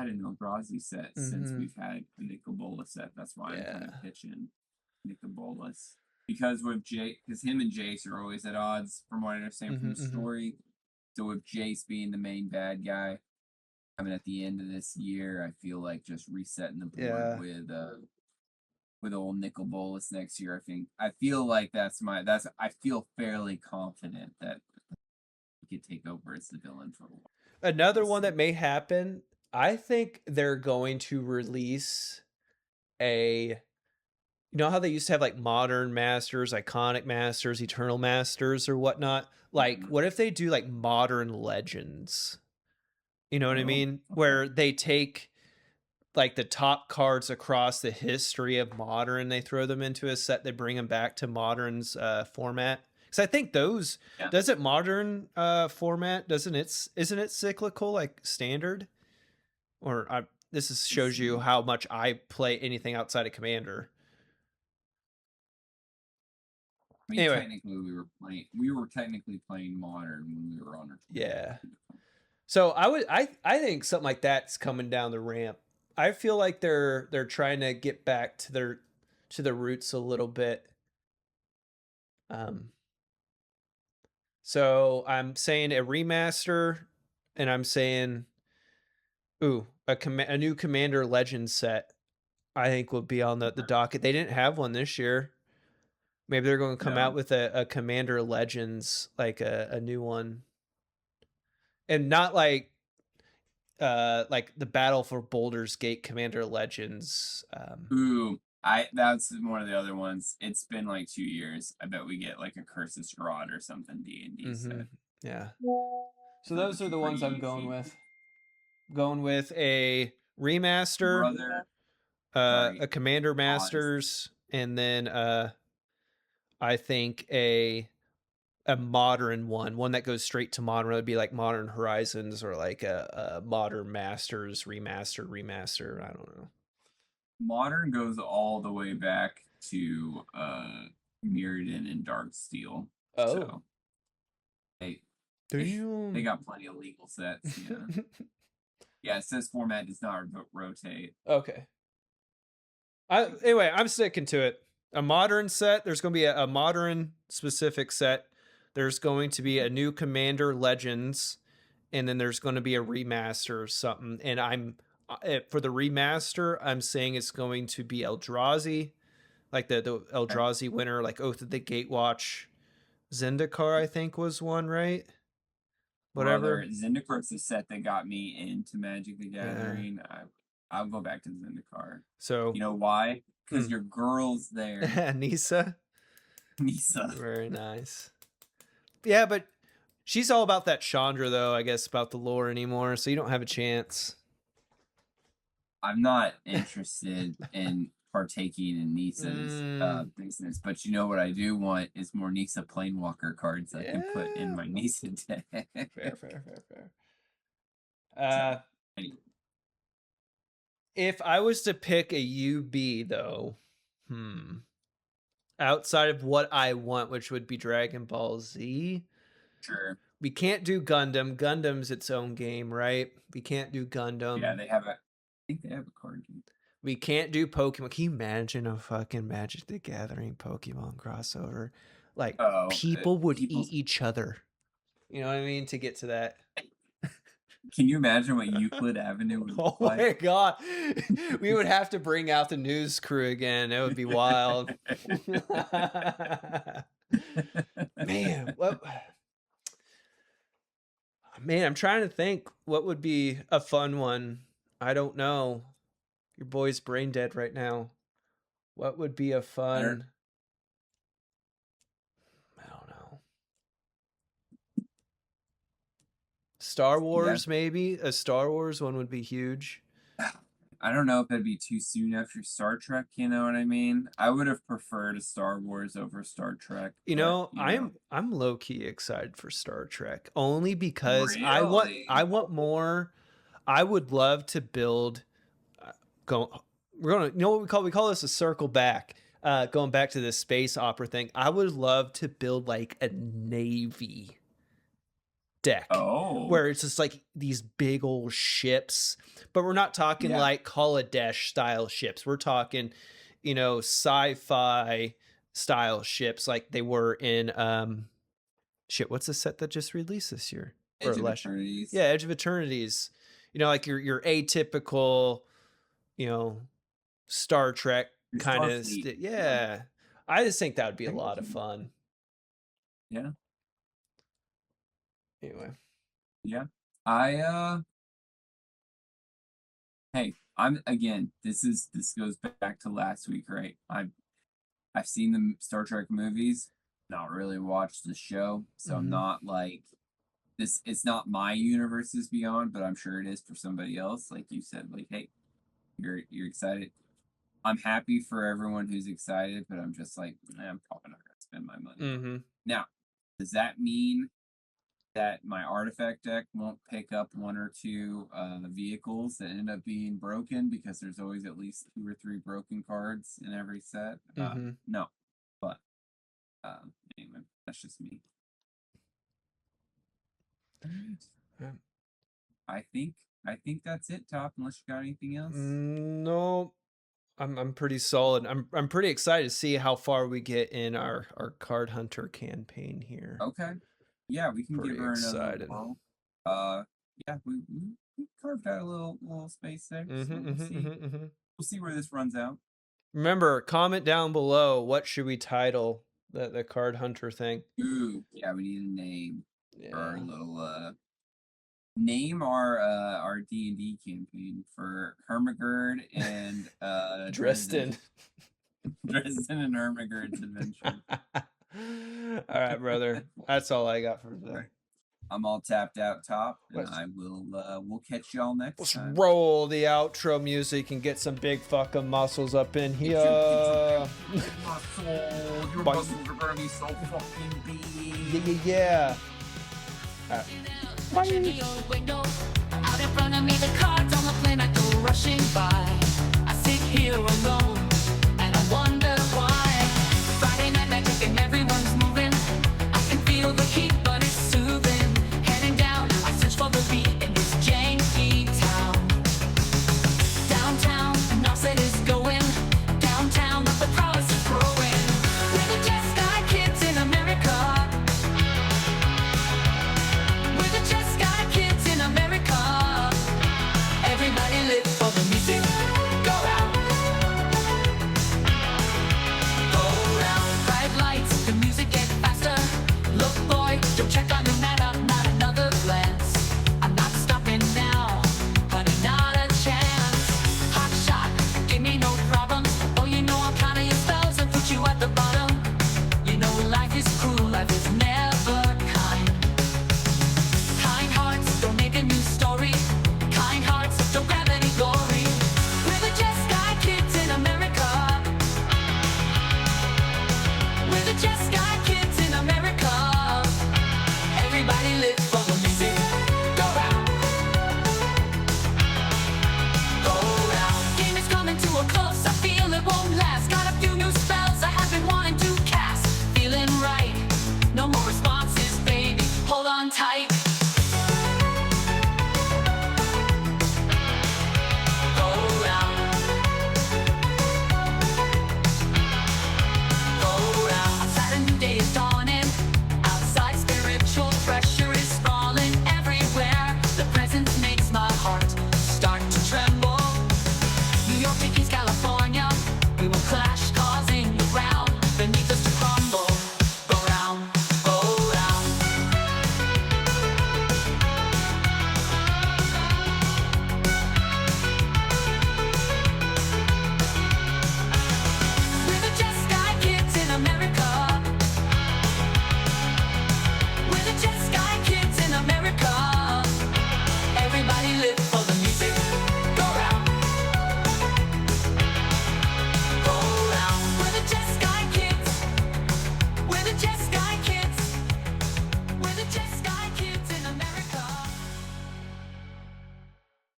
[SPEAKER 2] an Eldrazi set since
[SPEAKER 1] Mm-hmm.
[SPEAKER 2] we've had a Nicobola set. That's why I'm kind
[SPEAKER 1] Yeah.
[SPEAKER 2] of pitching Nicobolas. Because with because him and Jace are always at odds, from what I understand from
[SPEAKER 1] Mm-hmm,
[SPEAKER 2] the
[SPEAKER 1] mm-hmm.
[SPEAKER 2] story. So with Jace being the main bad guy, I mean, at the end of this year, I feel like just resetting the board
[SPEAKER 1] Yeah.
[SPEAKER 2] with with old Nicol Bolas next year. I feel like I feel fairly confident that he could take over as the villain for a while.
[SPEAKER 1] Another
[SPEAKER 2] We'll
[SPEAKER 1] one
[SPEAKER 2] see.
[SPEAKER 1] that may happen, I think they're going to release a, you know how they used to have like modern masters, iconic masters, eternal masters, or whatnot? Like,
[SPEAKER 2] Mhm.
[SPEAKER 1] what if they do like modern legends? You know what I
[SPEAKER 2] Oh,
[SPEAKER 1] mean?
[SPEAKER 2] okay.
[SPEAKER 1] Where they take like the top cards across the history of modern, they throw them into a set, they bring them back to modern's format. Because I think those,
[SPEAKER 2] Yeah.
[SPEAKER 1] doesn't modern format, isn't it cyclical like standard? Or this
[SPEAKER 2] Let's
[SPEAKER 1] shows you
[SPEAKER 2] see.
[SPEAKER 1] how much I play anything outside of Commander.
[SPEAKER 2] I mean,
[SPEAKER 1] Anyway,
[SPEAKER 2] technically, we were technically playing modern when we were on our
[SPEAKER 1] yeah.
[SPEAKER 2] 20.
[SPEAKER 1] So I think something like that's coming down the ramp. I feel like they're trying to get back to the roots a little bit. Um, so I'm saying a remaster, and I'm saying, ooh, a new Commander Legends set. I think will be on the docket. They didn't have one this year. Maybe they're going to come out
[SPEAKER 2] No,
[SPEAKER 1] with a Commander Legends, like a new one, and not like the Battle for Baldur's Gate Commander Legends.
[SPEAKER 2] ooh, that's one of the other ones. It's been like 2 years. I bet we get like a Curse of Strahd or something D&D
[SPEAKER 1] Mm-hmm.
[SPEAKER 2] set.
[SPEAKER 1] Yeah. So
[SPEAKER 2] That
[SPEAKER 1] those
[SPEAKER 2] would
[SPEAKER 1] are
[SPEAKER 2] be
[SPEAKER 1] the
[SPEAKER 2] pretty
[SPEAKER 1] ones I'm going
[SPEAKER 2] easy.
[SPEAKER 1] with. Going with a remaster,
[SPEAKER 2] Brother, sorry,
[SPEAKER 1] a Commander
[SPEAKER 2] pause.
[SPEAKER 1] Masters, and then I think a modern one that goes straight to modern. It would be like Modern Horizons or like a Modern Masters remaster. I don't know.
[SPEAKER 2] Modern goes all the way back to Mirrodin and Darksteel.
[SPEAKER 1] Oh,
[SPEAKER 2] So they they
[SPEAKER 1] damn.
[SPEAKER 2] got plenty of legal sets. Yeah. Yeah, it says format does not rotate.
[SPEAKER 1] Okay. Anyway, I'm sticking to it. A modern set. There's going to be a modern specific set. There's going to be a new Commander Legends, and then there's going to be a remaster or something. And I'm for the remaster, I'm saying it's going to be Eldrazi, like the
[SPEAKER 2] Okay.
[SPEAKER 1] Eldrazi winner, like Oath of the Gatewatch. Zendikar, I think, was one, right?
[SPEAKER 2] Brother,
[SPEAKER 1] Whatever.
[SPEAKER 2] Zyndakar's the set that got me into Magic the
[SPEAKER 1] Yeah.
[SPEAKER 2] Gathering. I'll go back to Zendikar.
[SPEAKER 1] So,
[SPEAKER 2] You know why? Because
[SPEAKER 1] mm.
[SPEAKER 2] your girl's there,
[SPEAKER 1] Nisa.
[SPEAKER 2] Misa.
[SPEAKER 1] Very nice. Yeah, but she's all about that Chandra, though, I guess, about the lore anymore, so you don't have a chance.
[SPEAKER 2] I'm not interested in partaking in Nisa's business, but you know what I do want is more Nisa Planewalker cards I can put in
[SPEAKER 1] Yeah.
[SPEAKER 2] my Nisa deck.
[SPEAKER 1] Fair.
[SPEAKER 2] So, anyway,
[SPEAKER 1] If I was to pick a UB, though, outside of what I want, which would be Dragon Ball Z,
[SPEAKER 2] sure.
[SPEAKER 1] we can't do Gundam. Gundam's its own game, right? We can't do
[SPEAKER 2] Yeah,
[SPEAKER 1] Gundam.
[SPEAKER 2] I think they have a card game.
[SPEAKER 1] We can't do Pokemon. Can you imagine a fucking Magic the Gathering Pokemon crossover? Like,
[SPEAKER 2] Oh,
[SPEAKER 1] people would
[SPEAKER 2] people.
[SPEAKER 1] eat each other. You know what I mean? To get to that.
[SPEAKER 2] Can you imagine what Euclid Avenue would look
[SPEAKER 1] Oh my
[SPEAKER 2] like?
[SPEAKER 1] god. We would have to bring out the news crew again. It would be wild. Man, what Man, I'm trying to think what would be a fun one. I don't know. Your boy's brain dead right now. What would be a fun? I don't know. Star
[SPEAKER 2] Yeah,
[SPEAKER 1] Wars, maybe? A Star Wars one would be huge.
[SPEAKER 2] I don't know if that'd be too soon after Star Trek. You know what I mean? I would have preferred a Star Wars over Star Trek,
[SPEAKER 1] You
[SPEAKER 2] but
[SPEAKER 1] know, I'm low key excited for Star Trek only because
[SPEAKER 2] really,
[SPEAKER 1] I want more. I would love to build. Go. We're gonna. You know what we call this a circle back. Going back to this space opera thing, I would love to build like a navy deck
[SPEAKER 2] oh
[SPEAKER 1] where it's just like these big old ships, but we're not talking
[SPEAKER 2] yeah,
[SPEAKER 1] like Kaladesh style ships. We're talking, sci-fi style ships like they were in shit. What's the set that just released this year or
[SPEAKER 2] Edge of
[SPEAKER 1] last year?
[SPEAKER 2] Eternities.
[SPEAKER 1] Yeah, Edge of Eternities. Like your atypical, you know, Star Trek
[SPEAKER 2] Your
[SPEAKER 1] kind of
[SPEAKER 2] Starfleet.
[SPEAKER 1] yeah. I just think that would be a
[SPEAKER 2] I get
[SPEAKER 1] lot of
[SPEAKER 2] you.
[SPEAKER 1] fun.
[SPEAKER 2] Yeah.
[SPEAKER 1] Anyway.
[SPEAKER 2] Yeah. I hey, I'm again, this goes back to last week, right? I've seen the Star Trek movies, not really watched the show, so I'm
[SPEAKER 1] Mhm.
[SPEAKER 2] not like this. It's not my universes beyond, but I'm sure it is for somebody else. Like you said, like, hey, you're excited. I'm happy for everyone who's excited, but I'm just like, I'm probably not gonna spend my money on it.
[SPEAKER 1] Mhm.
[SPEAKER 2] Now, does that mean that my artifact deck won't pick up one or two vehicles that end up being broken because there's always at least 2 or 3 broken cards in every set?
[SPEAKER 1] Mhm.
[SPEAKER 2] No, but anyway, that's just me. All right.
[SPEAKER 1] Yeah.
[SPEAKER 2] I think that's it, Top. Unless you got anything else.
[SPEAKER 1] No, I'm pretty solid. I'm pretty excited to see how far we get in our card hunter campaign here.
[SPEAKER 2] Okay. Yeah, we can give
[SPEAKER 1] Pretty
[SPEAKER 2] her another
[SPEAKER 1] excited.
[SPEAKER 2] whirl. Yeah, we carved out a little space there, so
[SPEAKER 1] Mhm. Mhm. Mhm. Mhm.
[SPEAKER 2] we'll see where this runs out.
[SPEAKER 1] Remember, comment down below what should we title the card hunter thing.
[SPEAKER 2] Ooh, yeah, we need a name for our
[SPEAKER 1] Yeah.
[SPEAKER 2] little name our D&D campaign for Hermagerd and Dresden.
[SPEAKER 1] Dresden.
[SPEAKER 2] Dresden and Hermagerd's adventure.
[SPEAKER 1] All right, brother. That's all I got for today.
[SPEAKER 2] Right. I'm all tapped out, Top, and
[SPEAKER 1] Let's-
[SPEAKER 2] I will we'll catch y'all next
[SPEAKER 1] Let's
[SPEAKER 2] time.
[SPEAKER 1] roll the outro music and get some big fucking muscles up in here.
[SPEAKER 2] Muscle. Your
[SPEAKER 1] Bye.
[SPEAKER 2] muscles are gonna be so fucking big.
[SPEAKER 1] Yeah.
[SPEAKER 3] Watching the old window. Out in front of me, the cards on the plane I go rushing by. I sit here alone.